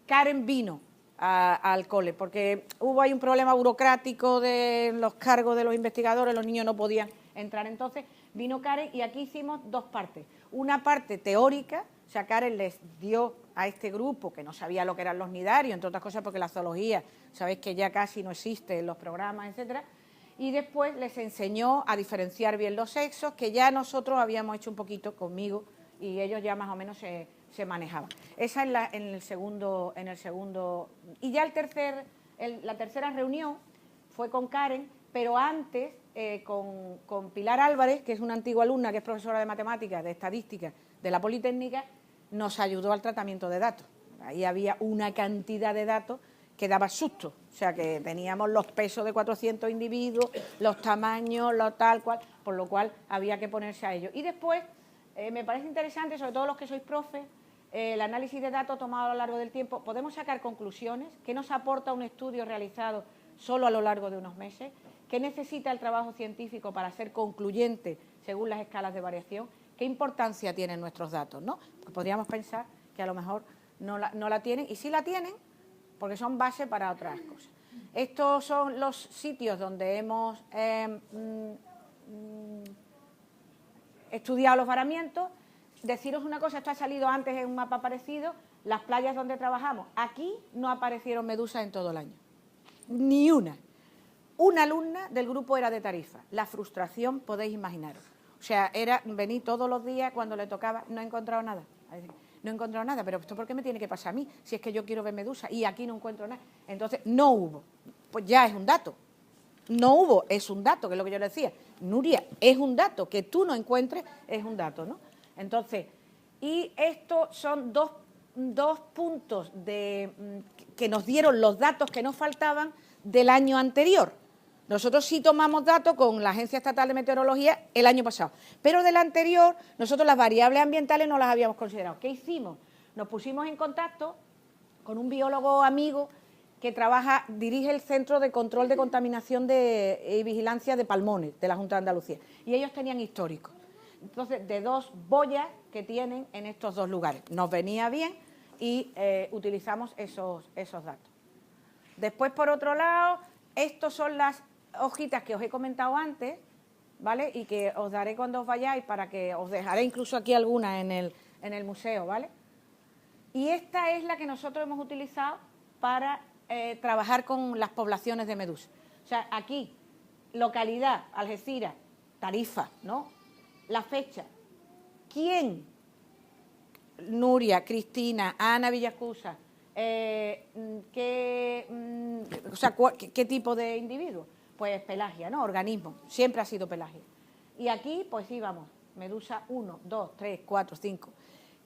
Karen vino al cole, porque hubo ahí un problema burocrático de los cargos de los investigadores, los niños no podían entrar. Entonces vino Karen y aquí hicimos 2 partes. Una parte teórica, o sea, Karen les dio a este grupo, que no sabía lo que eran los nidarios, entre otras cosas porque la zoología, sabéis que ya casi no existe en los programas, etcétera, y después les enseñó a diferenciar bien los sexos, que ya nosotros habíamos hecho un poquito conmigo y ellos ya más o menos se manejaban. Esa es en el segundo, y ya la tercera reunión fue con Karen, pero antes con Pilar Álvarez, que es una antigua alumna, que es profesora de matemáticas, de estadística de la Politécnica, nos ayudó al tratamiento de datos. Ahí había una cantidad de datos que daba susto, o sea que teníamos los pesos de 400 individuos, los tamaños, lo tal cual, por lo cual había que ponerse a ello. Y después, me parece interesante, sobre todo los que sois profes, el análisis de datos tomado a lo largo del tiempo, podemos sacar conclusiones. ¿Qué nos aporta un estudio realizado solo a lo largo de unos meses? ¿Qué necesita el trabajo científico para ser concluyente según las escalas de variación? ¿Qué importancia tienen nuestros datos, ¿no? Porque podríamos pensar que a lo mejor no la tienen, y sí la tienen, porque son base para otras cosas. Estos son los sitios donde hemos estudiado los varamientos. Deciros una cosa, esto ha salido antes en un mapa parecido, las playas donde trabajamos. Aquí no aparecieron medusas en todo el año, ni una. Una alumna del grupo era de Tarifa. La frustración podéis imaginaros. O sea, era venir todos los días cuando le tocaba, no he encontrado nada. No he encontrado nada, pero ¿esto por qué me tiene que pasar a mí? Si es que yo quiero ver medusa y aquí no encuentro nada. Entonces, no hubo. Pues ya es un dato. No hubo, es un dato, que es lo que yo le decía. Nuria, es un dato. Que tú no encuentres es un dato, ¿no? Entonces, y estos son dos puntos que nos dieron los datos que nos faltaban del año anterior. Nosotros sí tomamos datos con la Agencia Estatal de Meteorología el año pasado, pero del anterior nosotros las variables ambientales no las habíamos considerado. ¿Qué hicimos? Nos pusimos en contacto con un biólogo amigo que dirige el Centro de Control de Contaminación y Vigilancia de Palmones de la Junta de Andalucía, y ellos tenían históricos. Entonces, de 2 boyas que tienen en estos 2 lugares. Nos venía bien y utilizamos esos datos. Después, por otro lado, estos son las hojitas que os he comentado antes, ¿vale? Y que os daré cuando os vayáis, para que os dejaré incluso aquí algunas en el museo, ¿vale? Y esta es la que nosotros hemos utilizado para trabajar con las poblaciones de medusa. O sea, aquí, localidad, Algeciras, Tarifa, ¿no? La fecha. ¿Quién? Nuria, Cristina, Ana Villacusa. ¿Qué tipo de individuo? Pues Pelagia, ¿no? Organismo. Siempre ha sido Pelagia. Y aquí, pues íbamos, medusa 1, 2, 3, 4, 5.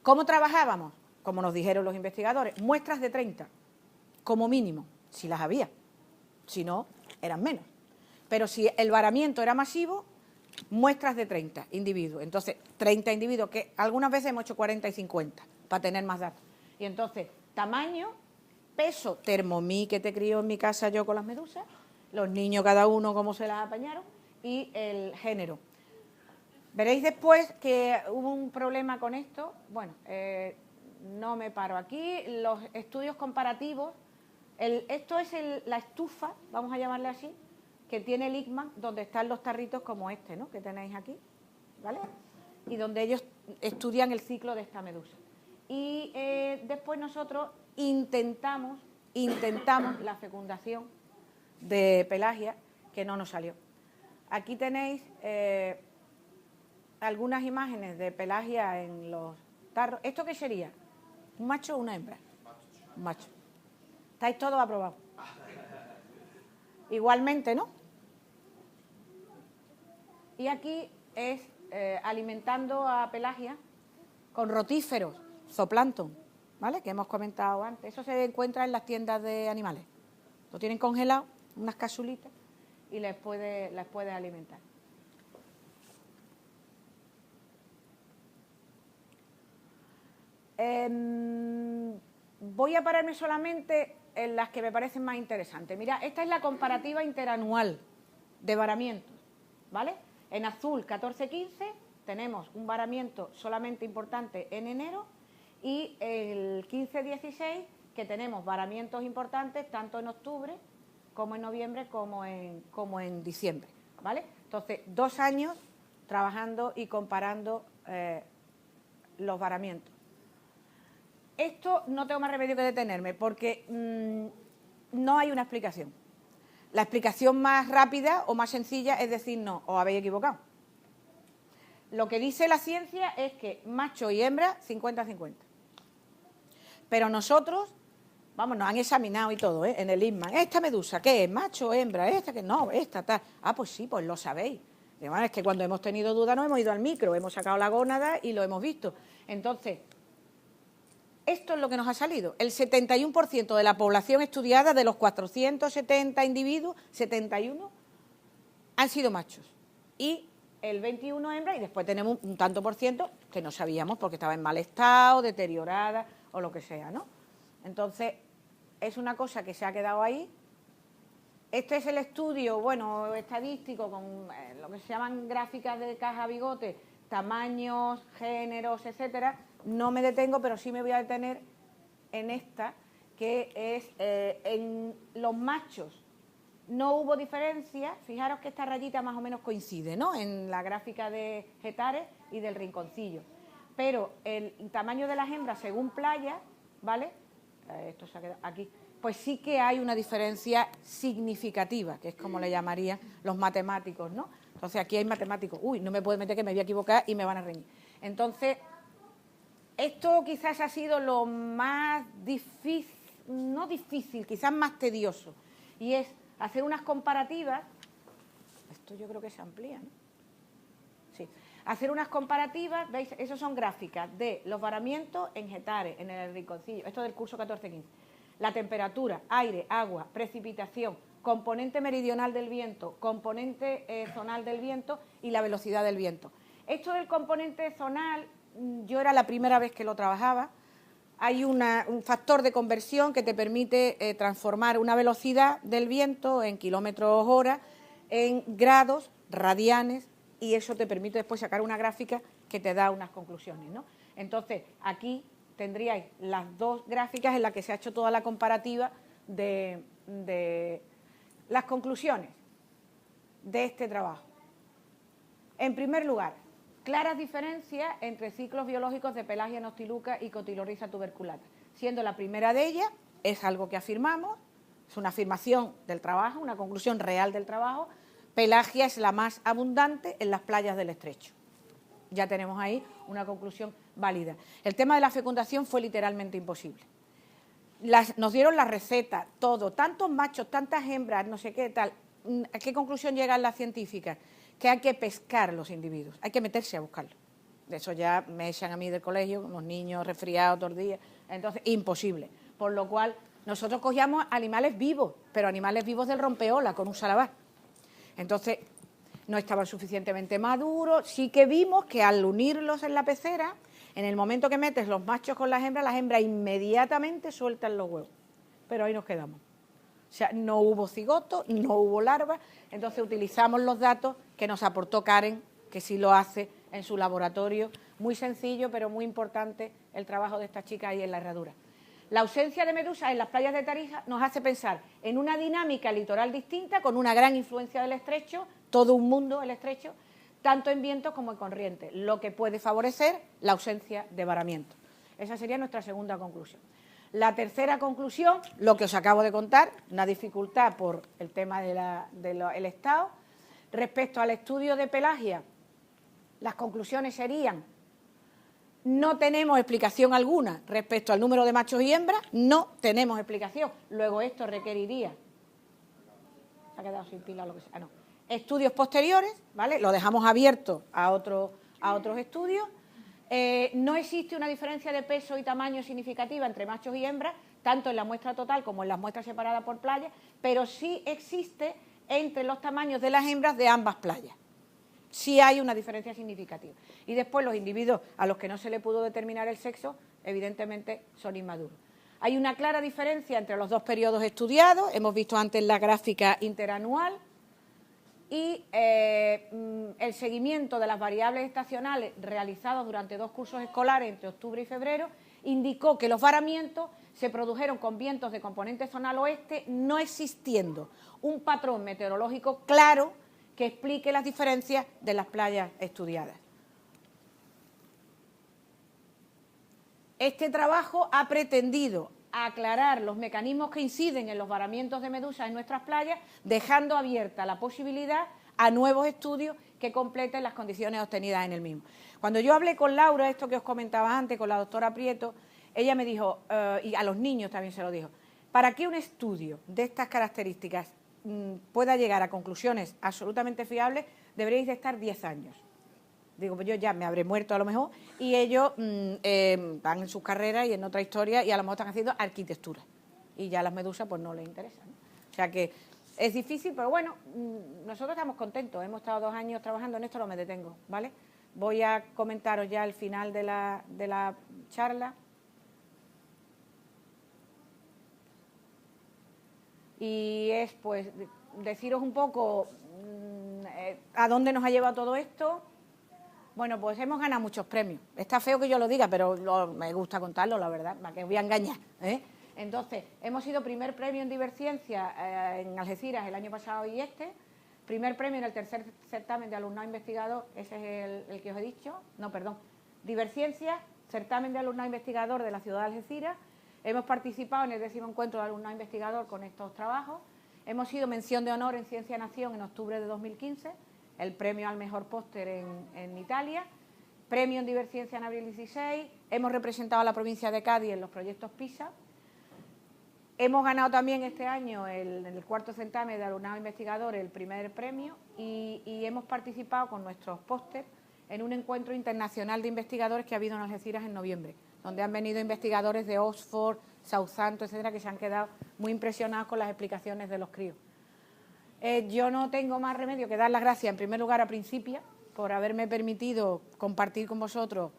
¿Cómo trabajábamos? Como nos dijeron los investigadores, muestras de 30, como mínimo, si las había. Si no, eran menos. Pero si el varamiento era masivo, muestras de 30 individuos. Entonces, 30 individuos, que algunas veces hemos hecho 40 y 50, para tener más datos. Y entonces, tamaño, peso, Thermomix, que te crío en mi casa yo con las medusas, los niños cada uno cómo se las apañaron, y el género. Veréis después que hubo un problema con esto. Bueno, no me paro aquí. Los estudios comparativos, esto es la estufa, vamos a llamarle así, que tiene el ICMAN, donde están los tarritos como este, ¿no?, que tenéis aquí, ¿vale? Y donde ellos estudian el ciclo de esta medusa. Y después nosotros intentamos la fecundación de Pelagia, que no nos salió. Aquí tenéis algunas imágenes de Pelagia en los tarros. ¿Esto qué sería? ¿Un macho o una hembra? Un macho. ¿Estáis todos aprobados? Igualmente, ¿no? Y aquí es alimentando a Pelagia con rotíferos, zooplancton, ¿vale?, que hemos comentado antes. Eso se encuentra en las tiendas de animales. Lo tienen congelado, unas capsulitas, y les puede alimentar. Voy a pararme solamente en las que me parecen más interesantes. Mira, esta es la comparativa interanual de varamientos, ¿vale? En azul 14-15 tenemos un varamiento solamente importante en enero, y el 15-16 que tenemos varamientos importantes tanto en octubre como en noviembre como en diciembre, ¿vale? Entonces, 2 años trabajando y comparando los varamientos. Esto no tengo más remedio que detenerme porque no hay una explicación. La explicación más rápida o más sencilla es decir, no, os habéis equivocado. Lo que dice la ciencia es que macho y hembra 50-50. Pero nosotros, vamos, nos han examinado y todo, en el ICMAN. ¿Esta medusa qué es? ¿Macho o hembra? ¿Esta que no? ¿Esta tal? Ah, pues sí, pues lo sabéis. Además, es que cuando hemos tenido dudas no hemos ido al micro, hemos sacado la gónada y lo hemos visto. Entonces, esto es lo que nos ha salido. El 71% de la población estudiada, de los 470 individuos, 71 han sido machos. Y el 21 hembras, y después tenemos un tanto por ciento que no sabíamos porque estaba en mal estado, deteriorada o lo que sea, ¿no? Entonces, es una cosa que se ha quedado ahí. Este es el estudio, bueno, estadístico, con lo que se llaman gráficas de caja-bigote, tamaños, géneros, etcétera. No me detengo, pero sí me voy a detener en esta, que es en los machos. No hubo diferencia, fijaros que esta rayita más o menos coincide, ¿no?, en la gráfica de Getares y del Rinconcillo. Pero el tamaño de las hembras según playa, ¿vale?, esto se ha quedado aquí, pues sí que hay una diferencia significativa, que es como le llamarían los matemáticos, ¿no? Entonces aquí hay matemáticos, uy, no me puedo meter que me voy a equivocar y me van a reñir. Entonces, esto quizás ha sido lo más difícil, no difícil, quizás más tedioso, y es hacer unas comparativas. Esto yo creo que se amplía, ¿no? Sí. Hacer unas comparativas, ¿veis? Esos son gráficas de los varamientos en Getares, en el Rinconcillo, esto del curso 14-15. La temperatura, aire, agua, precipitación, componente meridional del viento, componente zonal del viento y la velocidad del viento. Esto del componente zonal, yo era la primera vez que lo trabajaba. Hay un factor de conversión que te permite transformar una velocidad del viento en kilómetros hora en grados, radianes, y eso te permite después sacar una gráfica que te da unas conclusiones, ¿no? Entonces, aquí tendríais las dos gráficas en las que se ha hecho toda la comparativa de las conclusiones de este trabajo. En primer lugar, claras diferencias entre ciclos biológicos de Pelagia noctiluca y Cotyloryza tuberculata, siendo la primera de ellas, es algo que afirmamos, es una afirmación del trabajo, una conclusión real del trabajo. Pelagia es la más abundante en las playas del estrecho. Ya tenemos ahí una conclusión válida. El tema de la fecundación fue literalmente imposible. Nos dieron la receta, todo, tantos machos, tantas hembras, no sé qué tal. ¿A qué conclusión llegan las científicas? Que hay que pescar los individuos, hay que meterse a buscarlos. De eso ya me echan a mí del colegio, los niños resfriados todos los días, entonces imposible. Por lo cual nosotros cogíamos animales vivos, pero animales vivos del rompeola con un salabar. Entonces no estaban suficientemente maduros. Sí que vimos que al unirlos en la pecera, en el momento que metes los machos con las hembras inmediatamente sueltan los huevos. Pero ahí nos quedamos. O sea, no hubo cigoto, no hubo larvas, entonces utilizamos los datos que nos aportó Karen, que sí lo hace en su laboratorio. Muy sencillo, pero muy importante el trabajo de esta chica ahí en la herradura. La ausencia de medusas en las playas de Tarija nos hace pensar en una dinámica litoral distinta, con una gran influencia del estrecho, todo un mundo el estrecho, tanto en vientos como en corriente, lo que puede favorecer la ausencia de varamiento. Esa sería nuestra segunda conclusión. La tercera conclusión, lo que os acabo de contar, una dificultad por el tema del estado. Respecto al estudio de pelagia, las conclusiones serían: no tenemos explicación alguna respecto al número de machos y hembras, no tenemos explicación. Luego esto requeriría, se ha quedado sin pila o lo que sea, no, estudios posteriores, ¿vale? Lo dejamos abierto a otros estudios. No existe una diferencia de peso y tamaño significativa entre machos y hembras, tanto en la muestra total como en las muestras separadas por playa, pero sí existe entre los tamaños de las hembras de ambas playas. Sí hay una diferencia significativa. Y después los individuos a los que no se le pudo determinar el sexo, evidentemente son inmaduros. Hay una clara diferencia entre los dos periodos estudiados, hemos visto antes la gráfica interanual, y el seguimiento de las variables estacionales realizados durante 2 cursos escolares entre octubre y febrero indicó que los varamientos se produjeron con vientos de componente zonal oeste, no existiendo un patrón meteorológico claro que explique las diferencias de las playas estudiadas. Este trabajo ha pretendido aclarar los mecanismos que inciden en los varamientos de medusas en nuestras playas, dejando abierta la posibilidad a nuevos estudios que completen las condiciones obtenidas en el mismo. Cuando yo hablé con Laura, esto que os comentaba antes, con la doctora Prieto, ella me dijo, y a los niños también se lo dijo, para que un estudio de estas características pueda llegar a conclusiones absolutamente fiables, deberéis de estar 10 años. Digo, pues yo ya me habré muerto a lo mejor, y ellos van en sus carreras y en otra historia, y a lo mejor están haciendo arquitectura, y ya las medusas pues no les interesan, ¿no? O sea que es difícil, pero bueno, nosotros estamos contentos, hemos estado 2 años trabajando en esto, no me detengo, ¿vale? Voy a comentaros ya el final de la charla. Y es, pues, deciros un poco a dónde nos ha llevado todo esto. Bueno, pues hemos ganado muchos premios. Está feo que yo lo diga, pero me gusta contarlo, la verdad, para que os voy a engañar, ¿eh? Entonces, hemos sido primer premio en Diverciencia en Algeciras el año pasado y primer premio en el tercer certamen de alumnado investigador, ese es el que os he dicho, no, perdón, Diverciencia, certamen de alumnado investigador de la ciudad de Algeciras. Hemos participado en el 10º encuentro de alumnado investigador con estos trabajos. Hemos sido mención de honor en Ciencia Nación en octubre de 2015, el premio al mejor póster en Italia, premio en Diverciencia en abril 16, hemos representado a la provincia de Cádiz en los proyectos PISA. Hemos ganado también este año en el 4º certamen de alumnado investigador el primer premio y hemos participado con nuestros pósters en un encuentro internacional de investigadores que ha habido en Algeciras en noviembre, donde han venido investigadores de Oxford, Southampton, etcétera, que se han quedado muy impresionados con las explicaciones de los críos. Yo no tengo más remedio que dar las gracias, en primer lugar, a Principia, por haberme permitido compartir con vosotros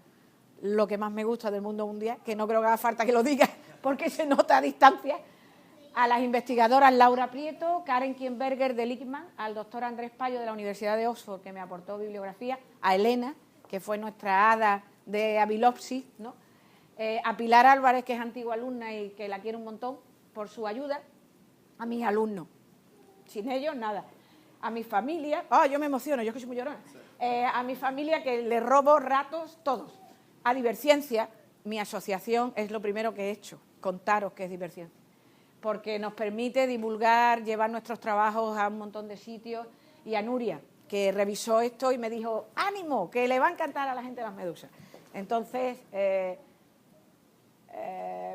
lo que más me gusta del mundo mundial, que no creo que haga falta que lo diga, porque se nota a distancia. A las investigadoras Laura Prieto, Karen Kienberger de Lickman, al doctor Andrés Payo de la Universidad de Oxford, que me aportó bibliografía, a Elena, que fue nuestra hada de Abilopsis, ¿no? A Pilar Álvarez, que es antigua alumna y que la quiero un montón, por su ayuda, a mis alumnos. Sin ellos, nada. A mi familia, yo me emociono, yo es que soy muy llorona. A mi familia, que le robo ratos todos. A Diverciencia, mi asociación, es lo primero que he hecho, contaros qué es Diverciencia, porque nos permite divulgar, llevar nuestros trabajos a un montón de sitios, y a Nuria, que revisó esto y me dijo, ánimo, que le va a encantar a la gente las medusas. Entonces,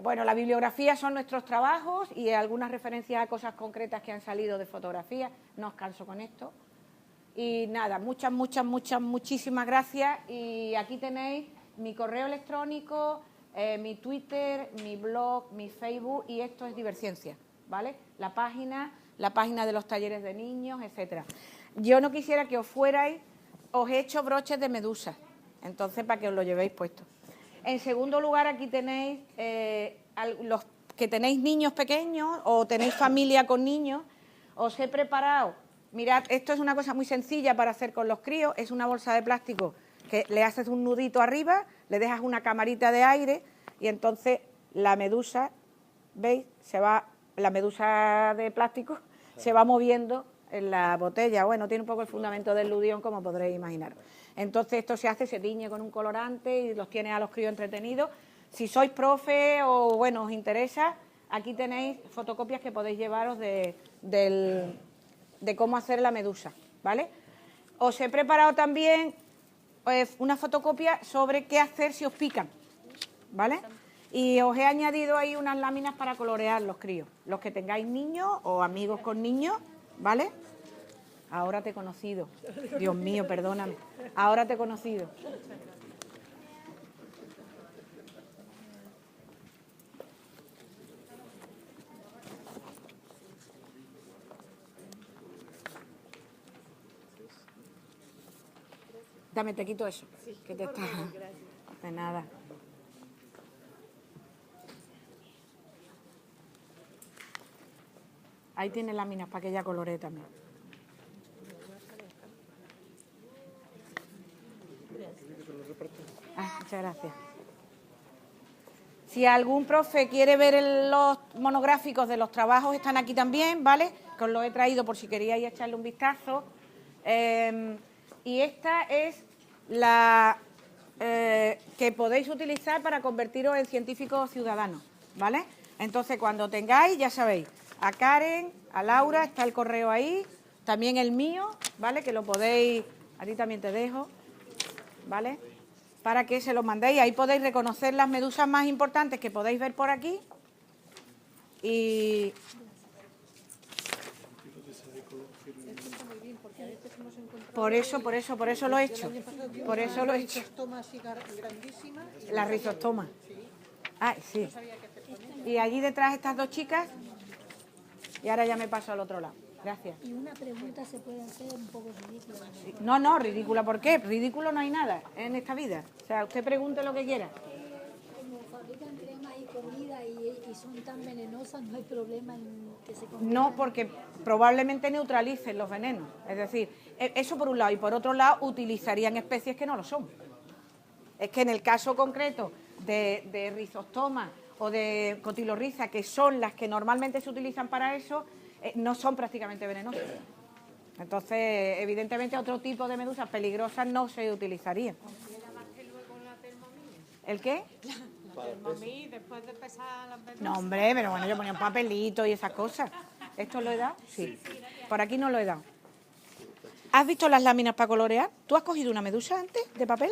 bueno, la bibliografía son nuestros trabajos y algunas referencias a cosas concretas que han salido de fotografía, no os canso con esto. Y nada, muchísimas gracias, y aquí tenéis mi correo electrónico, mi Twitter, mi blog, mi Facebook, y esto es Diverciencia, ¿vale? La página de los talleres de niños, etcétera. Yo no quisiera que os fuerais, os he hecho broches de medusa, entonces para que os lo llevéis puesto. En segundo lugar, aquí tenéis los que tenéis niños pequeños o tenéis familia con niños, os he preparado, mirad, esto es una cosa muy sencilla para hacer con los críos, es una bolsa de plástico que le haces un nudito arriba, le dejas una camarita de aire y entonces la medusa ¿veis? Se va, la medusa de plástico se va moviendo en la botella. Bueno, tiene un poco el fundamento del ludión, como podréis imaginar. Entonces esto se hace, se tiñe con un colorante y los tiene a los críos entretenidos. Si sois profe o, bueno, os interesa, aquí tenéis fotocopias que podéis llevaros de cómo hacer la medusa, ¿vale? Os he preparado también una fotocopia sobre qué hacer si os pican, ¿vale? Y os he añadido ahí unas láminas para colorear los críos. Los que tengáis niños o amigos con niños, ¿vale? Ahora te he conocido. Dios mío, perdóname. Ahora te he conocido. Dame, te quito eso. Que te está... De nada. Ahí tiene láminas para que ella coloree también. Muchas gracias. Si algún profe quiere ver los monográficos de los trabajos, están aquí también, ¿vale? Que os los he traído por si queríais echarle un vistazo. Y esta es la que podéis utilizar para convertiros en científicos ciudadanos, ¿vale? Entonces, cuando tengáis, ya sabéis, a Karen, a Laura, está el correo ahí, también el mío, ¿vale? Que lo podéis, a ti también te dejo, ¿vale? Para que se lo mandéis, ahí podéis reconocer las medusas más importantes que podéis ver por aquí. Y... Por eso lo he hecho. Por eso lo he hecho. La rizostoma. Ah, sí. Y allí detrás estas dos chicas. Y ahora ya me paso al otro lado. Gracias. Y una pregunta se puede hacer un poco ridícula. No, ridícula, ¿por qué? Ridículo no hay nada en esta vida. O sea, usted pregunte lo que quiera. Como fabrican cremas y comida y son tan venenosas, no hay problema en que se conviertan. No, porque probablemente neutralicen los venenos. Es decir, eso por un lado. Y por otro lado, utilizarían especies que no lo son. Es que en el caso concreto de rizostoma o de cotilorriza, que son las que normalmente se utilizan para eso, no son prácticamente venenosas. Entonces, evidentemente, otro tipo de medusas peligrosas no se utilizarían. ¿El qué? La Thermomix, después de pesar las medusas. No, hombre, pero bueno, yo ponía un papelito y esas cosas. ¿Esto lo he dado? Sí. Por aquí no lo he dado. ¿Has visto las láminas para colorear? ¿Tú has cogido una medusa antes de papel?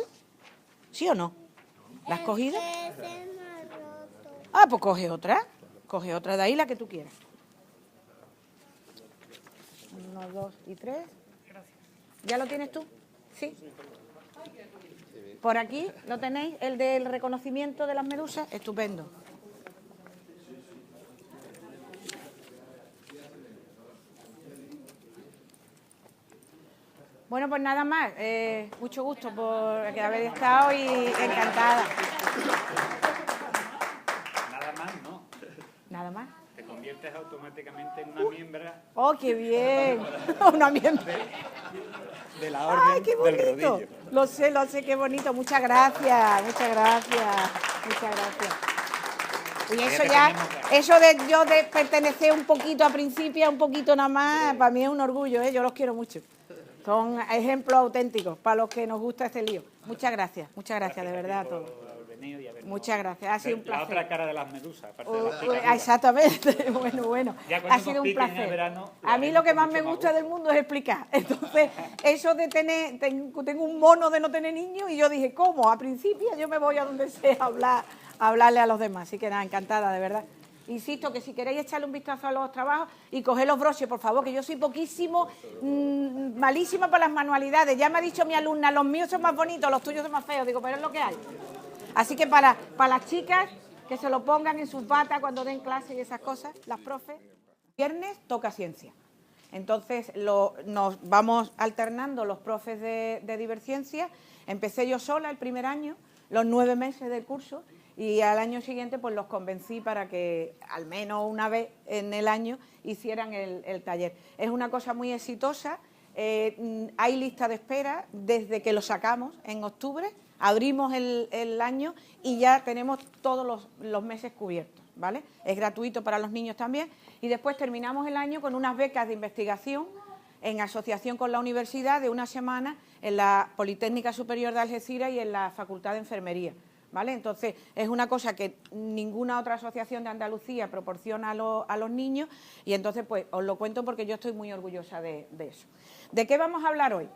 ¿Sí o no? ¿La has cogido? Ah, pues coge otra. Coge otra de ahí, la que tú quieras. 1, 2 y 3. ¿Ya lo tienes tú? Sí. Por aquí lo tenéis, el del reconocimiento de las medusas. Estupendo. Bueno, pues nada más. Mucho gusto por haber estado y encantada. Nada más, ¿no? Nada más. Te conviertes automáticamente en una miembro ¡Oh, qué bien! Una miembro. de la orden ¡Ay, qué del bonito! rodillo. Lo sé, qué bonito. Muchas gracias, muchas gracias, muchas gracias. Y eso ya, eso de pertenecer un poquito a Principia, un poquito nada más, para mí es un orgullo, ¿eh? Yo los quiero mucho. Son ejemplos auténticos para los que nos gusta este lío. Muchas gracias, de verdad a todos. Muchas gracias, ha sido un placer. La otra cara de las medusas, aparte de las picaduras. Exactamente, bueno, Ya cuando ha sido nos un piquen en el placer. verano, A mí lo que más me gusta del mundo es explicar. Entonces, eso de tener, tengo un mono de no tener niños y yo dije, ¿cómo? A principio yo me voy a donde sea a hablarle a los demás. Así que nada, encantada, de verdad. Insisto que si queréis echarle un vistazo a los trabajos y coger los broches, por favor, que yo soy poquísimo, malísima para las manualidades. Ya me ha dicho mi alumna, los míos son más bonitos, los tuyos son más feos. Digo, pero es lo que hay. Así que para las chicas, que se lo pongan en sus batas cuando den clase y esas cosas, las profes. Viernes toca ciencia. Entonces nos vamos alternando los profes de Diverciencia. Empecé yo sola el primer año, los 9 meses del curso, y al año siguiente pues los convencí para que al menos una vez en el año hicieran el taller. Es una cosa muy exitosa, hay lista de espera desde que lo sacamos en octubre, abrimos el año y ya tenemos todos los meses cubiertos. ¿vale? Es gratuito para los niños también. Y después terminamos el año con unas becas de investigación en asociación con la universidad de una semana en la Politécnica Superior de Algeciras y en la Facultad de Enfermería, ¿vale? Entonces, es una cosa que ninguna otra asociación de Andalucía proporciona a los niños y entonces, pues, os lo cuento porque yo estoy muy orgullosa de eso. ¿De qué vamos a hablar hoy?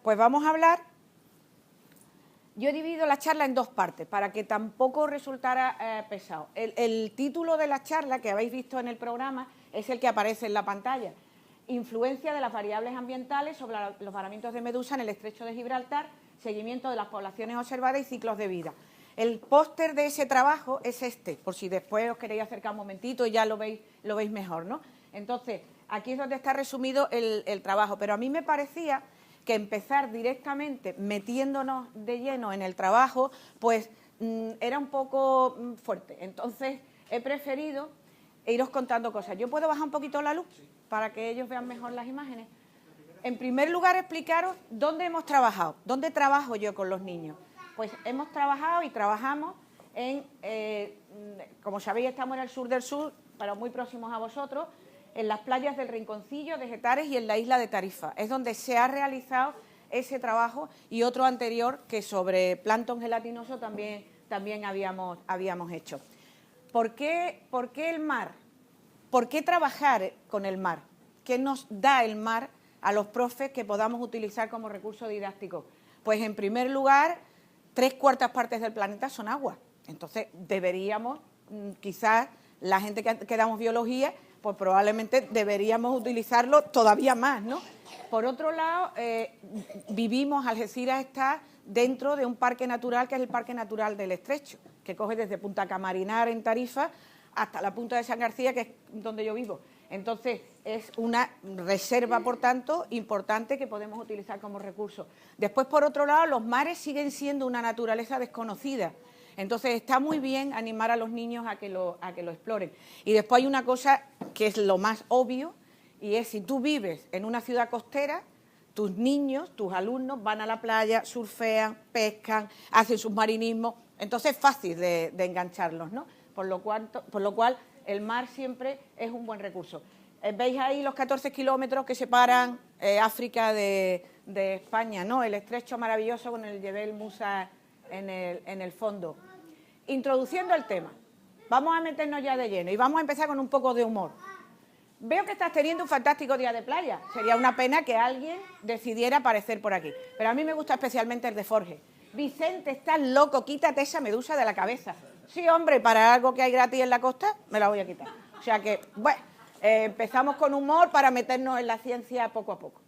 Pues vamos a hablar... Yo he dividido la charla en dos partes para que tampoco resultara pesado. El título de la charla que habéis visto en el programa es el que aparece en la pantalla. Influencia de las variables ambientales sobre los varamientos de medusa en el estrecho de Gibraltar, seguimiento de las poblaciones observadas y ciclos de vida. El póster de ese trabajo es este, por si después os queréis acercar un momentito y ya lo veis mejor, ¿no? Entonces, aquí es donde está resumido el trabajo, pero a mí me parecía que empezar directamente metiéndonos de lleno en el trabajo, pues era un poco fuerte. Entonces, he preferido iros contando cosas. ¿Yo puedo bajar un poquito la luz para que ellos vean mejor las imágenes? En primer lugar, explicaros dónde hemos trabajado, dónde trabajo yo con los niños. Pues hemos trabajado y trabajamos en, como sabéis, estamos en el sur del sur, pero muy próximos a vosotros, en las playas del Rinconcillo, de Getares y en la isla de Tarifa. Es donde se ha realizado ese trabajo y otro anterior que sobre plancton gelatinoso también habíamos hecho. ¿Por qué el mar? ¿Por qué trabajar con el mar? ¿Qué nos da el mar a los profes que podamos utilizar como recurso didáctico? Pues en primer lugar, 3/4 partes del planeta son agua. Entonces deberíamos, quizás la gente que damos biología, pues probablemente deberíamos utilizarlo todavía más, ¿no? Por otro lado, Algeciras está dentro de un parque natural que es el Parque Natural del Estrecho, que coge desde Punta Camarinar en Tarifa hasta la punta de San García, que es donde yo vivo. Entonces, es una reserva, por tanto, importante que podemos utilizar como recurso. Después, por otro lado, los mares siguen siendo una naturaleza desconocida. Entonces, está muy bien animar a los niños a que lo exploren. Y después hay una cosa que es lo más obvio, y es si tú vives en una ciudad costera, tus niños, tus alumnos van a la playa, surfean, pescan, hacen submarinismo, entonces es fácil de engancharlos, ¿no? Por lo cual el mar siempre es un buen recurso. Veis ahí los 14 kilómetros que separan África de España, ¿no? El estrecho maravilloso con el Jebel Musa en el fondo. Introduciendo el tema, vamos a meternos ya de lleno y vamos a empezar con un poco de humor. Veo que estás teniendo un fantástico día de playa. Sería una pena que alguien decidiera aparecer por aquí. Pero a mí me gusta especialmente el de Forge. Vicente, estás loco, quítate esa medusa de la cabeza. Sí, hombre, para algo que hay gratis en la costa, me la voy a quitar. O sea que, bueno, empezamos con humor para meternos en la ciencia poco a poco.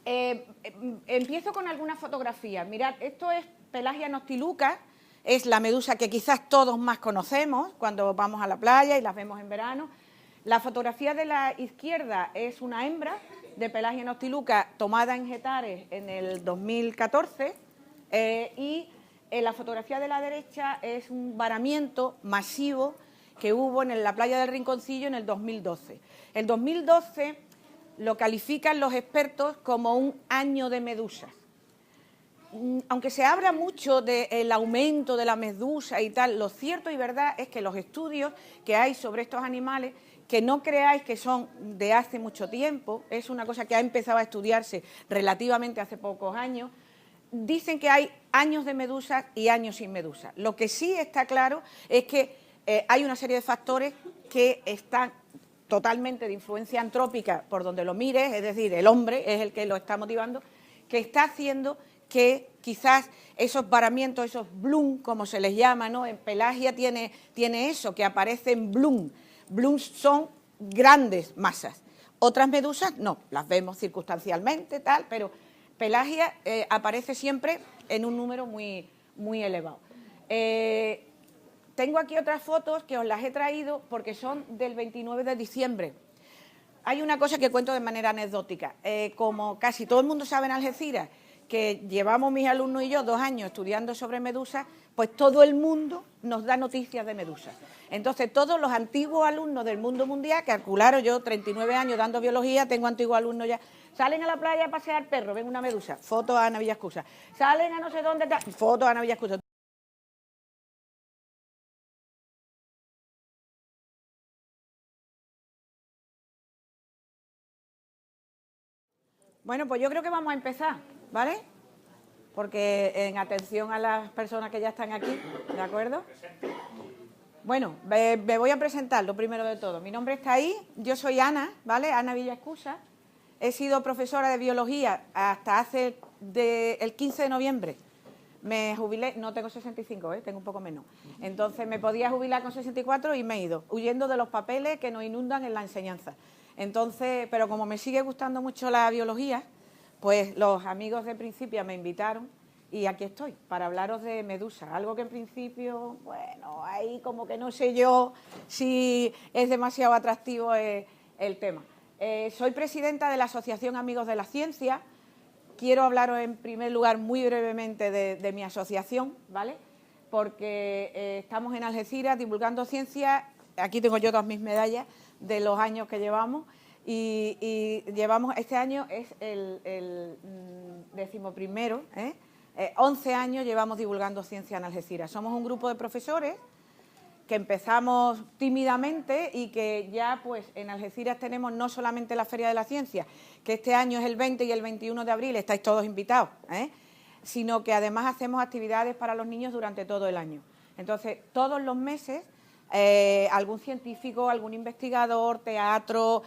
Empiezo con algunas fotografías. Mirad, esto es Pelagia noctiluca, es la medusa que quizás todos más conocemos cuando vamos a la playa y las vemos en verano. La fotografía de la izquierda es una hembra de Pelagia noctiluca tomada en Getares en el 2014 y la fotografía de la derecha es un varamiento masivo que hubo en la playa del Rinconcillo en el 2012. El 2012 lo califican los expertos como un año de medusas. Aunque se habla mucho del aumento de la medusa y tal, lo cierto y verdad es que los estudios que hay sobre estos animales, que no creáis que son de hace mucho tiempo, es una cosa que ha empezado a estudiarse relativamente hace pocos años, dicen que hay años de medusas y años sin medusas. Lo que sí está claro es que hay una serie de factores que están totalmente de influencia antrópica por donde lo mires, es decir, el hombre es el que lo está motivando, que está haciendo que quizás esos varamientos, esos bloom, como se les llama, ¿no? En Pelagia tiene eso, que aparecen bloom. Blooms son grandes masas. Otras medusas no, las vemos circunstancialmente, tal, pero Pelagia aparece siempre en un número muy, muy elevado. Tengo aquí otras fotos que os las he traído porque son del 29 de diciembre. Hay una cosa que cuento de manera anecdótica. Como casi todo el mundo sabe en Algeciras, que llevamos mis alumnos y yo 2 años estudiando sobre medusas, pues todo el mundo nos da noticias de medusas. Entonces, todos los antiguos alumnos del mundo mundial, calcularon yo 39 años dando biología, tengo antiguos alumnos ya, salen a la playa a pasear perro, ven una medusa, foto a Ana Villascusa, salen a no sé dónde, foto a Ana Villascusa. Bueno, pues yo creo que vamos a empezar, ¿vale? Porque en atención a las personas que ya están aquí, ¿de acuerdo? Bueno, me voy a presentar lo primero de todo. Mi nombre está ahí, yo soy Ana, ¿vale? Ana Villaescusa. He sido profesora de biología hasta hace el 15 de noviembre. Me jubilé, no tengo 65, tengo un poco menos. Entonces me podía jubilar con 64 y me he ido, huyendo de los papeles que nos inundan en la enseñanza. Entonces, pero como me sigue gustando mucho la biología, pues los amigos de Principia me invitaron y aquí estoy, para hablaros de medusa. Algo que en principio, bueno, ahí como que no sé yo si es demasiado atractivo el tema. Soy presidenta de la Asociación Amigos de la Ciencia. Quiero hablaros en primer lugar muy brevemente de mi asociación, ¿vale? Porque estamos en Algeciras divulgando ciencia. Aquí tengo yo todas mis medallas de los años que llevamos y llevamos, este año es el 11º, 11 años llevamos divulgando ciencia en Algeciras. Somos un grupo de profesores que empezamos tímidamente y que ya pues en Algeciras tenemos no solamente la Feria de la Ciencia, que este año es el 20 y el 21 de abril, estáis todos invitados, sino que además hacemos actividades para los niños durante todo el año. Entonces, todos los meses, algún científico, algún investigador, teatro,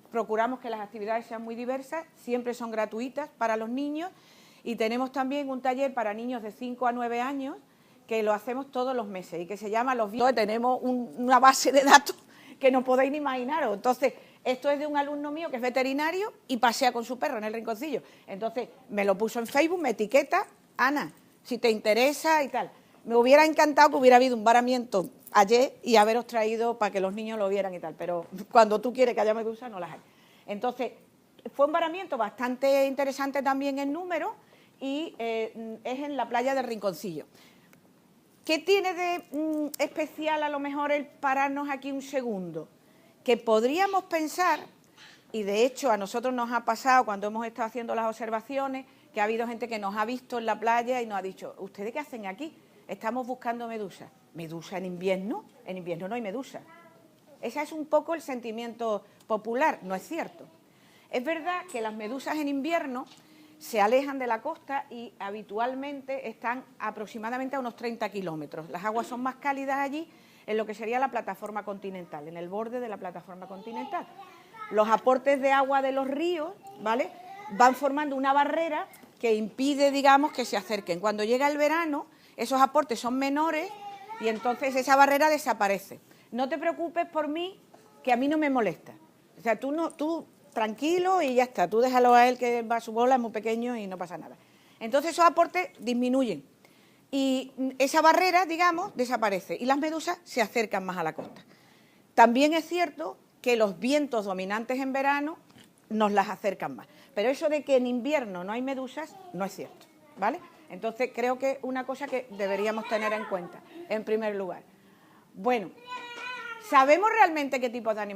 procuramos que las actividades sean muy diversas, siempre son gratuitas para los niños y tenemos también un taller para niños de 5 a 9 años, que lo hacemos todos los meses y que se llama Los Biólogos. Tenemos una base de datos que no podéis ni imaginaros. Entonces, esto es de un alumno mío que es veterinario y pasea con su perro en el rinconcillo. Entonces, me lo puso en Facebook, me etiqueta, Ana, si te interesa y tal. Me hubiera encantado que hubiera habido un varamiento ayer y haberos traído para que los niños lo vieran y tal, pero cuando tú quieres que haya medusa, no las hay. Entonces, fue un varamiento bastante interesante también en número y es en la playa del Rinconcillo. ¿Qué tiene de especial a lo mejor el pararnos aquí un segundo? Que podríamos pensar, y de hecho a nosotros nos ha pasado cuando hemos estado haciendo las observaciones, que ha habido gente que nos ha visto en la playa y nos ha dicho, ¿ustedes qué hacen aquí? Estamos buscando medusas. ¿Medusa en invierno? En invierno no hay medusa. Ese es un poco el sentimiento popular, no es cierto. Es verdad que las medusas en invierno se alejan de la costa y habitualmente están aproximadamente a unos 30 kilómetros. Las aguas son más cálidas allí, en lo que sería la plataforma continental, en el borde de la plataforma continental. Los aportes de agua de los ríos, ¿vale?, van formando una barrera que impide, digamos, que se acerquen. Cuando llega el verano, esos aportes son menores y entonces esa barrera desaparece. No te preocupes por mí, que a mí no me molesta. O sea, tú tranquilo y ya está, tú déjalo a él que va a su bola, es muy pequeño y no pasa nada. Entonces esos aportes disminuyen y esa barrera, digamos, desaparece y las medusas se acercan más a la costa. También es cierto que los vientos dominantes en verano nos las acercan más, pero eso de que en invierno no hay medusas no es cierto, ¿vale? Entonces creo que es una cosa que deberíamos tener en cuenta, en primer lugar. Bueno, ¿sabemos realmente qué tipo de animales?